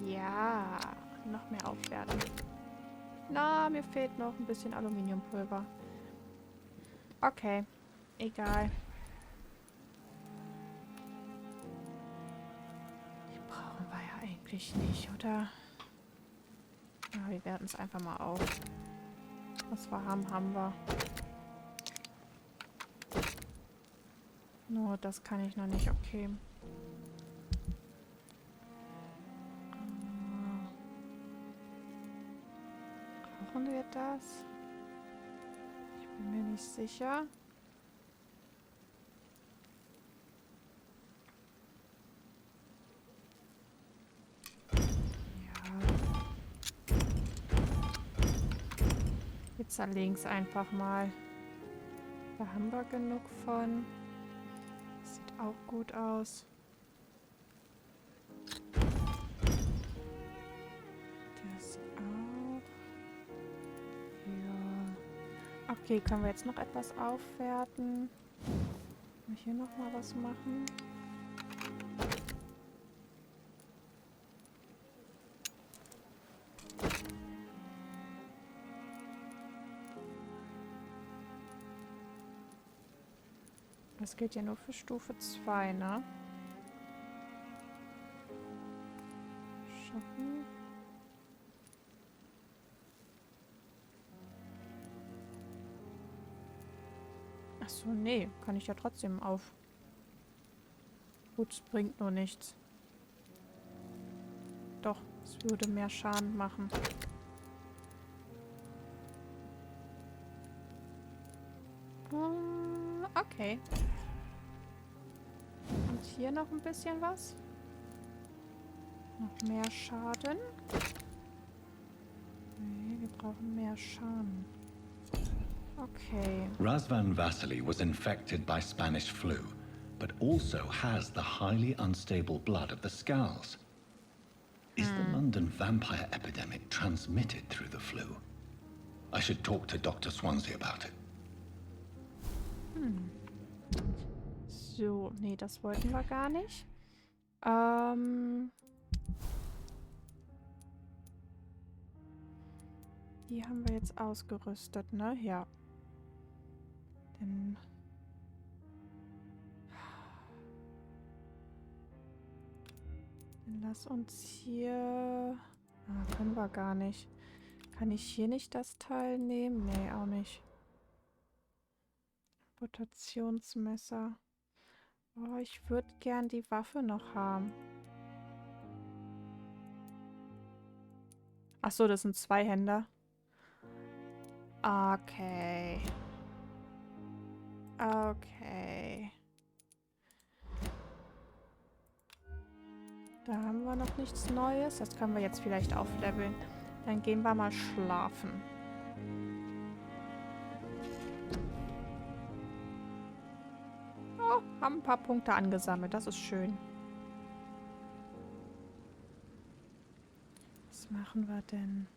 Ja. Noch mehr aufwerten. Na, mir fehlt noch ein bisschen Aluminiumpulver. Okay. Egal. Die brauchen wir ja eigentlich nicht, oder? Ja, wir werten es einfach mal auf. Was wir haben, haben wir. Nur das kann ich noch nicht. Okay. Brauchen wir das? Ich bin mir nicht sicher. Wir zerlegen es einfach mal. Da haben wir genug von. Sieht auch gut aus. Das auch. Ja. Okay, können wir jetzt noch etwas aufwerten? Können wir hier noch mal was machen? Das gilt ja nur für Stufe 2, ne? Schaffen. Achso, nee. Kann ich ja trotzdem auf. Gut, es bringt nur nichts. Doch, es würde mehr Schaden machen. Okay. Und hier noch ein bisschen was. Noch mehr Schaden. Nee, wir brauchen mehr Schaden. Okay. Razvan Vasily was infected by Spanish flu, but also has the highly unstable blood of the Scows. Is the London vampire epidemic transmitted through the flu? I should talk to Dr. Swansea about it. So, nee, das wollten wir gar nicht. Die haben wir jetzt ausgerüstet, ne? Ja. Dann lass uns hier... können wir gar nicht. Kann ich hier nicht das Teil nehmen? Nee, auch nicht. Rotationsmesser. Oh, ich würde gern die Waffe noch haben. Achso, das sind Zweihänder. Okay. Okay. Da haben wir noch nichts Neues. Das können wir jetzt vielleicht aufleveln. Dann gehen wir mal schlafen. Oh, haben ein paar Punkte angesammelt. Das ist schön. Was machen wir denn?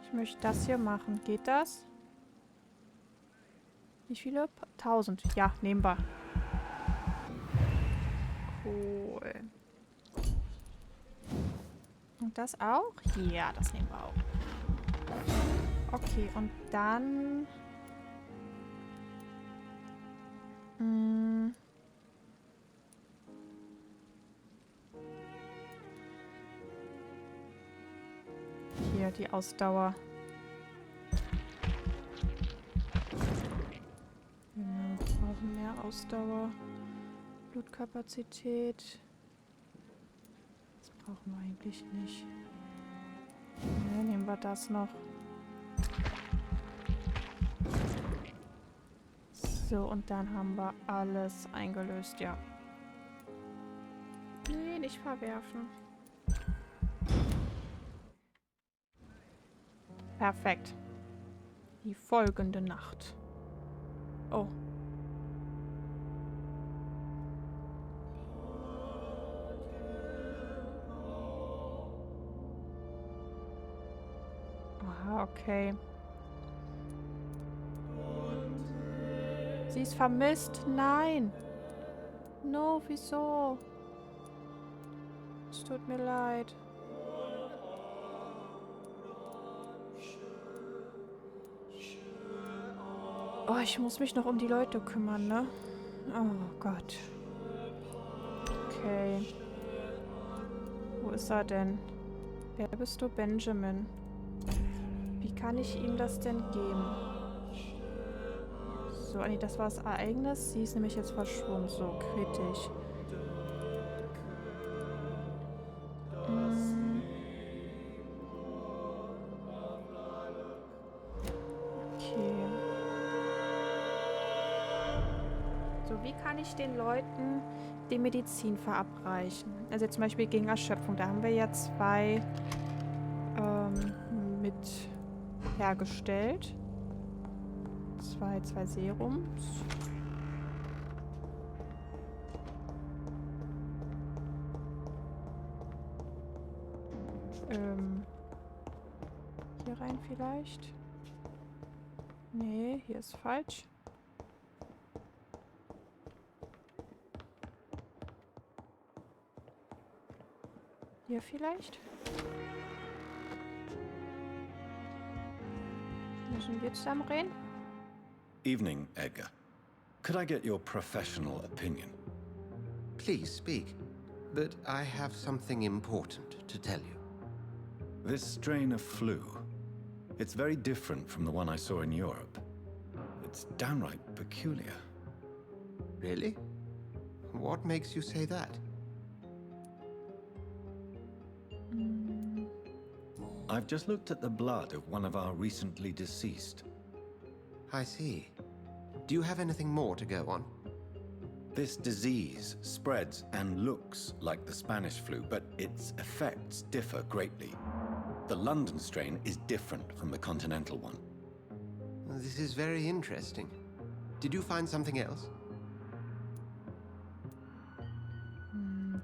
Ich möchte das hier machen. Geht das? Wie viele? 1000. Ja, nehmen wir. Cool. Und das auch? Ja, das nehmen wir auch. Okay, und dann... Hier, die Ausdauer. Genau, wir brauchen mehr Ausdauer. Blutkapazität. Das brauchen wir eigentlich nicht. Ja, nehmen wir das noch. So, und dann haben wir alles eingelöst, ja. Nee, nicht verwerfen. Perfekt. Die folgende Nacht. Oh. Aha, okay. Sie ist vermisst. Nein. No, wieso? Es tut mir leid. Oh, ich muss mich noch um die Leute kümmern, ne? Oh Gott. Okay. Wo ist er denn? Wer bist du, Benjamin? Wie kann ich ihm das denn geben? So, nee, das war das Ereignis. Sie ist nämlich jetzt verschwunden. So, kritisch. Okay. So, wie kann ich den Leuten die Medizin verabreichen? Also zum Beispiel gegen Erschöpfung. Da haben wir ja 2 mit hergestellt. 2 Serums. Hier rein vielleicht? Nee, hier ist falsch. Hier vielleicht? Müssen wir zusammen reden? Evening, Edgar. Could I get your professional opinion? Please speak, but I have something important to tell you. This strain of flu, it's very different from the one I saw in Europe. It's downright peculiar. Really? What makes you say that? I've just looked at the blood of one of our recently deceased. I see. Do you have anything more to go on? This disease spreads and looks like the Spanish flu, but its effects differ greatly. The London strain is different from the continental one. This is very interesting. Did you find something else?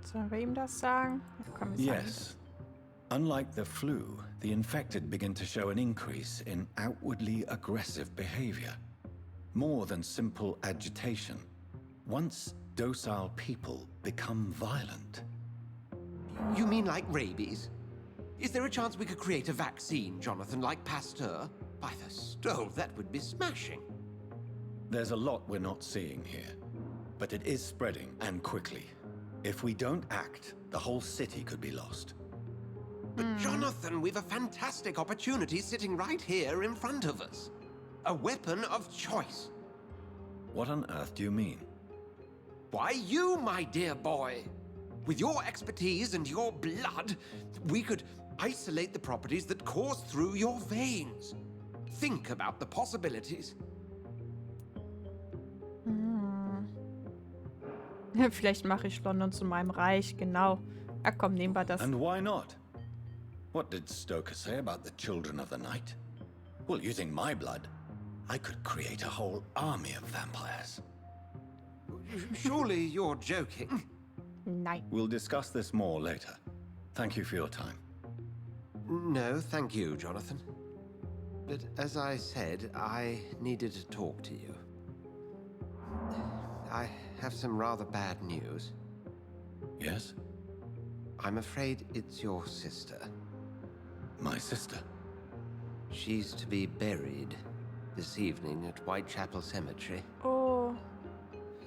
Sollen wir ihm das sagen? Komm, wir sagen Yes. Unlike the flu, the infected begin to show an increase in outwardly aggressive behavior. More than simple agitation. Once docile people become violent. You mean like rabies? Is there a chance we could create a vaccine, Jonathan, like Pasteur? By the stove, that would be smashing. There's a lot we're not seeing here, but it is spreading, and quickly. If we don't act, the whole city could be lost. But Jonathan, we've a fantastic opportunity sitting right here in front of us. A weapon of choice. What on earth do you mean? Why, you, my dear boy. With your expertise and your blood, we could isolate the properties that course through your veins. Think about the possibilities. Vielleicht mache ich London zu meinem Reich, genau. Ja, komm, nehmen wir das. And why not? What did Stoker say about the children of the night? Well, using my blood, I could create a whole army of vampires. Surely you're joking. Nein. We'll discuss this more later. Thank you for your time. No, thank you, Jonathan. But as I said, I needed to talk to you. I have some rather bad news. Yes? I'm afraid it's your sister. My sister? She's to be buried this evening at Whitechapel Cemetery. Oh.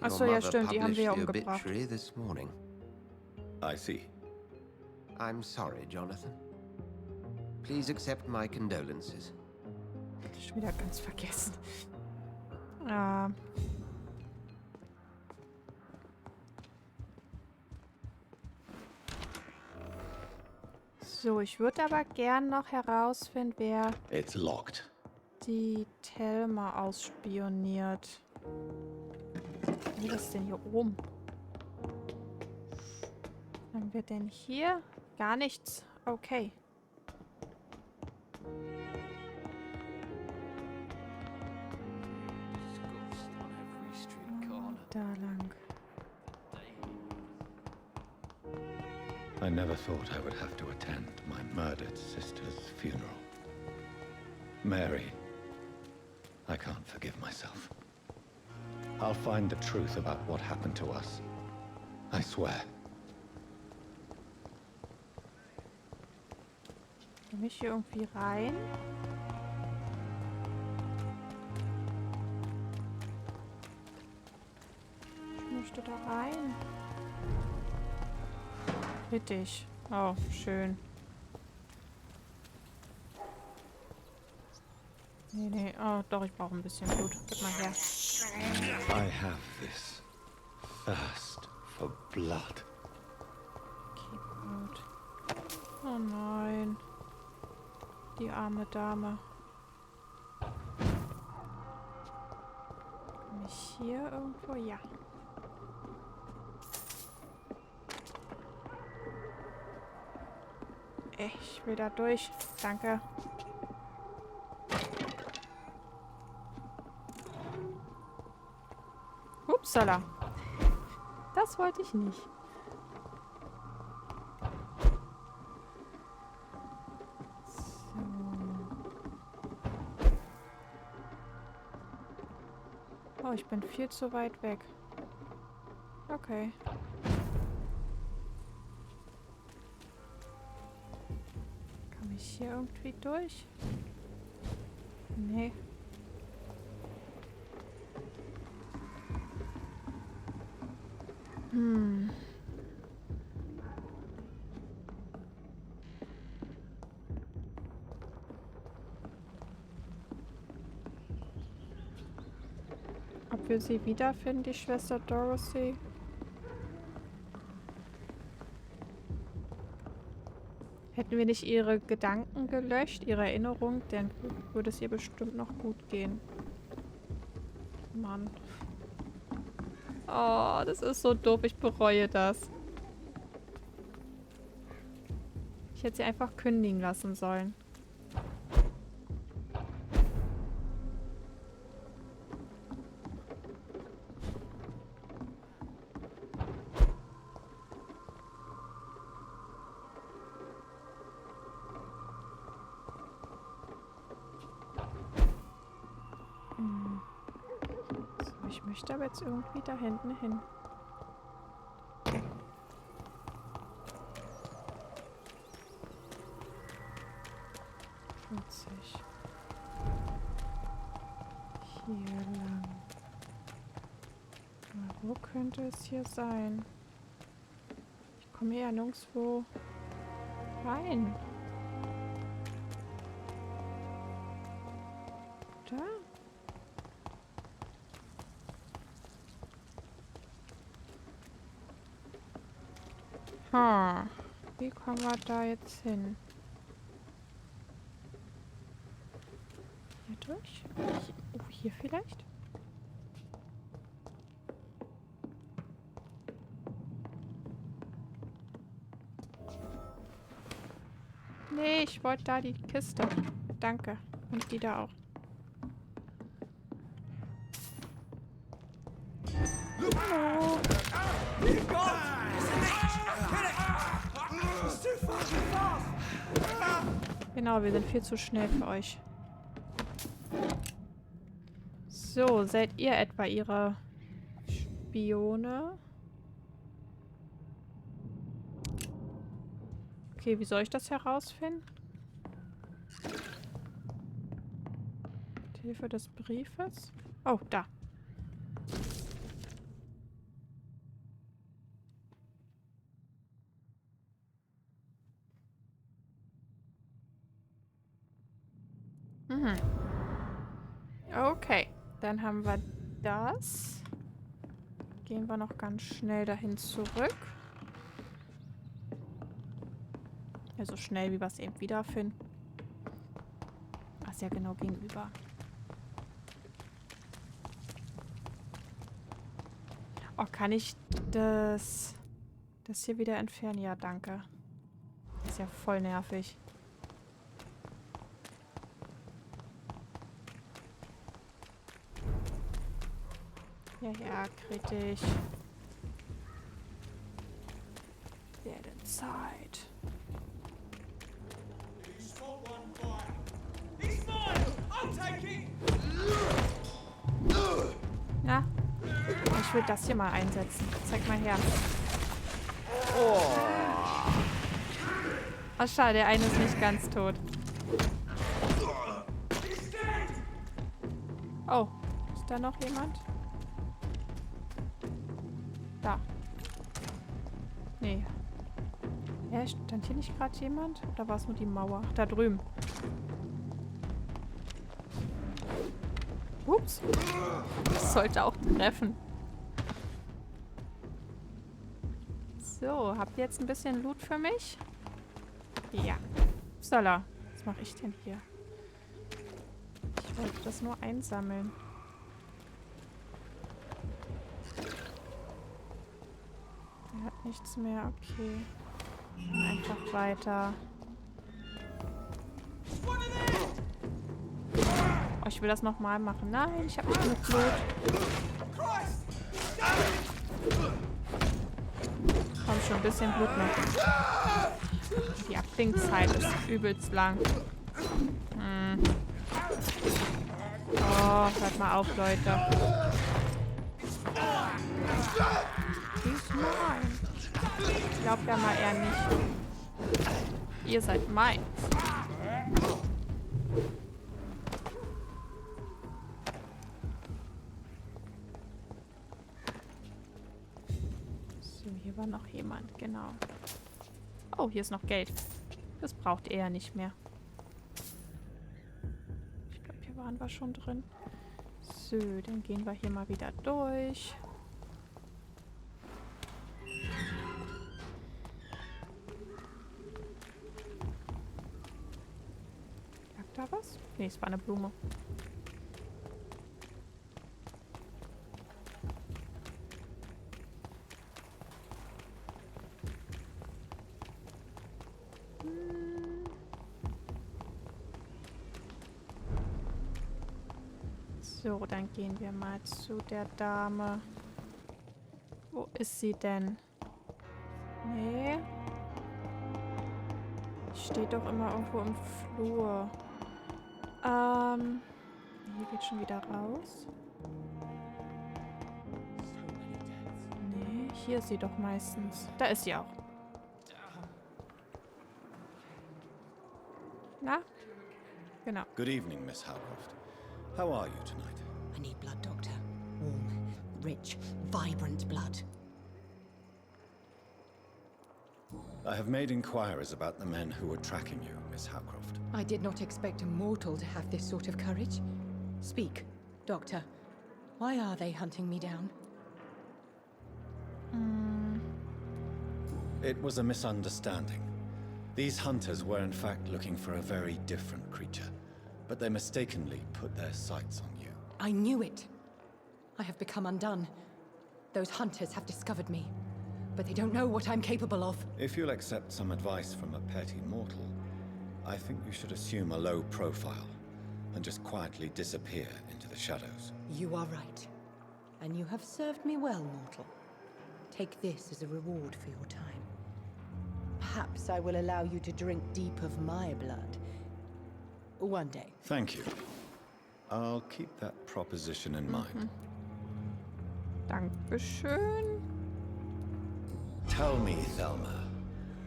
Your Achso, ja mother stimmt, die haben wir ja published the umgebracht. obituary this morning. I see. I'm sorry, Jonathan. Please accept my condolences. Schon wieder ganz vergessen. So, ich würde aber gern noch herausfinden, wer It's locked. die Thelma ausspioniert. Was ist denn hier oben? Haben wir denn hier? Gar nichts. Okay. Da lang. I never thought I would have to attend my murdered sister's funeral. Mary, I can't forgive myself. I'll find the truth about what happened to us. I swear. Komme ich hier irgendwie rein? Ich möchte da rein. Mittig. Oh, schön. Nee, nee. Oh, doch, ich brauche ein bisschen Blut. Gib mal her. I have this thirst for blood. Okay, gut. Oh nein. Die arme Dame. Komm ich hier irgendwo? Ja. Ich will da durch. Danke. Upsala. Das wollte ich nicht. So. Oh, ich bin viel zu weit weg. Okay. hier irgendwie durch? Nee. Ob wir sie wiederfinden, die Schwester Dorothy? Hätten wir nicht ihre Gedanken gelöscht, ihre Erinnerung, dann würde es ihr bestimmt noch gut gehen. Mann. Oh, das ist so doof. Ich bereue das. Ich hätte sie einfach kündigen lassen sollen. Ich möchte aber jetzt irgendwie da hinten hin. Hier lang. Na, wo könnte es hier sein? Ich komme hier ja nirgendwo rein. Da? Wie kommen wir da jetzt hin? Hier durch? Oh, hier vielleicht? Nee, ich wollte da die Kiste. Danke. Und die da auch. Hallo. Genau, wir sind viel zu schnell für euch. So, seid ihr etwa ihre Spione? Okay, wie soll ich das herausfinden? Mit Hilfe des Briefes? Oh, da. Okay, dann haben wir das. Gehen wir noch ganz schnell dahin zurück. Ja, so schnell, wie wir es eben wiederfinden. Ach, ist ja genau gegenüber. Oh, kann ich das hier wieder entfernen? Ja, danke. Ist ja voll nervig. Ja, kritisch. Werden Zeit. Ja. Ich will das hier mal einsetzen. Zeig mal her. Oh. Ach, schade, der eine ist nicht ganz tot. Oh. Ist da noch jemand? Da. Nee. Ja, stand hier nicht gerade jemand? Oder war es nur die Mauer? Da drüben. Ups. Das sollte auch treffen. So, habt ihr jetzt ein bisschen Loot für mich? Ja. Upsala. Was mache ich denn hier? Ich wollte das nur einsammeln. Er hat nichts mehr. Okay. Einfach weiter. Oh, ich will das nochmal machen. Nein, ich habe nicht genug Blut. Komm schon, ein bisschen Blut noch. Die Abklingzeit ist übelst lang. Oh, hört mal auf, Leute. Die ist mein. Ich glaube ja mal eher nicht. Ihr seid meins. war noch jemand, genau. Oh, hier ist noch Geld. Das braucht er ja nicht mehr. Ich glaube, hier waren wir schon drin. So, dann gehen wir hier mal wieder durch. Lag da was? Nee, es war eine Blume. So, dann gehen wir mal zu der Dame. Wo ist sie denn? Nee. Steht doch immer irgendwo im Flur. Hier geht schon wieder raus. Nee, hier ist sie doch meistens. Da ist sie auch. Na? Genau. Good evening, Miss Howcroft. How are you tonight? I need blood, Doctor. Warm, rich, vibrant blood. I have made inquiries about the men who were tracking you, Miss Howcroft. I did not expect a mortal to have this sort of courage. Speak, Doctor. Why are they hunting me down? It was a misunderstanding. These hunters were in fact looking for a very different creature, but they mistakenly put their sights on you. I knew it. I have become undone. Those hunters have discovered me, but they don't know what I'm capable of. If you'll accept some advice from a petty mortal, I think you should assume a low profile and just quietly disappear into the shadows. You are right. And you have served me well, mortal. Take this as a reward for your time. Perhaps I will allow you to drink deep of my blood. One day. Thank you. I'll keep that proposition in mind. Dankeschön. Tell me, Thelma,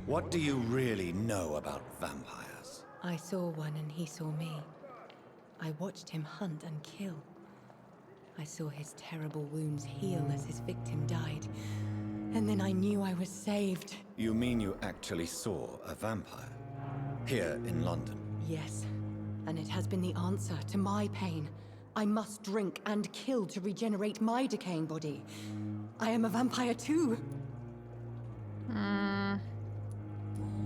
what do you really know about vampires? I saw one and he saw me. I watched him hunt and kill. I saw his terrible wounds heal as his victim died. And then I knew I was saved. You mean you actually saw a vampire? Here in London? Yes. And it has been the answer to my pain. I must drink and kill to regenerate my decaying body. I am a vampire too.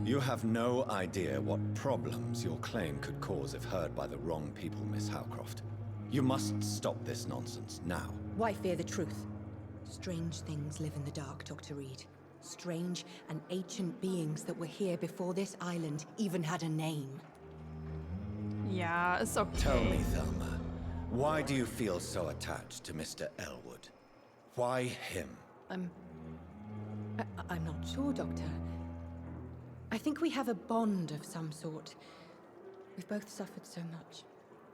You have no idea what problems your claim could cause if heard by the wrong people, Miss Howcroft. You must stop this nonsense now. Why fear the truth? Strange things live in the dark, Dr. Reed. Strange and ancient beings that were here before this island even had a name. Ja, ist okay. Tell me, Thelma, why do you feel so attached to Mr. Elwood? Why him? I'm not sure, Doctor. I think we have a bond of some sort. We've both suffered so much.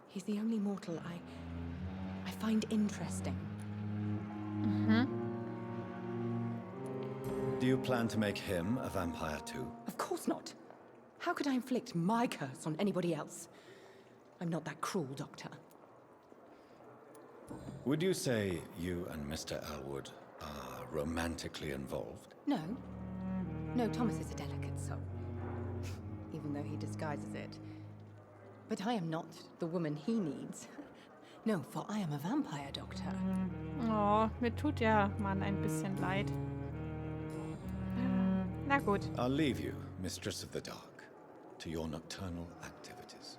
He's the only mortal I find interesting. Do you plan to make him a vampire too? Of course not. How could I inflict my curse on anybody else? I'm not that cruel, Doctor. Would you say you and Mr. Elwood are romantically involved? No. No, Thomas is a delicate soul. Even though he disguises it. But I am not the woman he needs. No, for I am a vampire, Doctor. Oh, mir tut der Mann ein bisschen leid. Na gut. I'll leave you, Mistress of the Dark, to your nocturnal activities.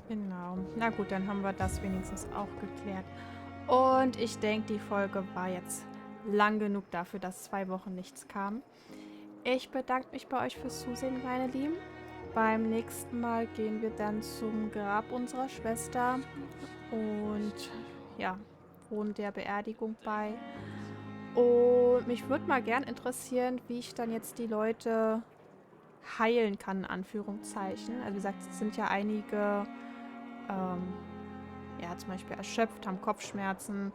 Genau. Na gut, dann haben wir das wenigstens auch geklärt. Und ich denke, die Folge war jetzt lang genug dafür, dass 2 Wochen nichts kam. Ich bedanke mich bei euch fürs Zusehen, meine Lieben. Beim nächsten Mal gehen wir dann zum Grab unserer Schwester und ja, wohnen der Beerdigung bei. Und mich würde mal gern interessieren, wie ich dann jetzt die Leute heilen kann, in Anführungszeichen. Also wie gesagt, es sind ja einige, ja, zum Beispiel erschöpft, haben Kopfschmerzen.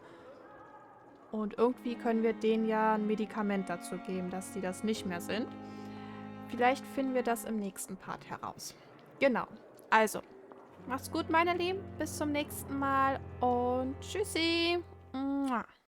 Und irgendwie können wir denen ja ein Medikament dazu geben, dass die das nicht mehr sind. Vielleicht finden wir das im nächsten Part heraus. Genau. Also, macht's gut, meine Lieben. Bis zum nächsten Mal und tschüssi. Mua.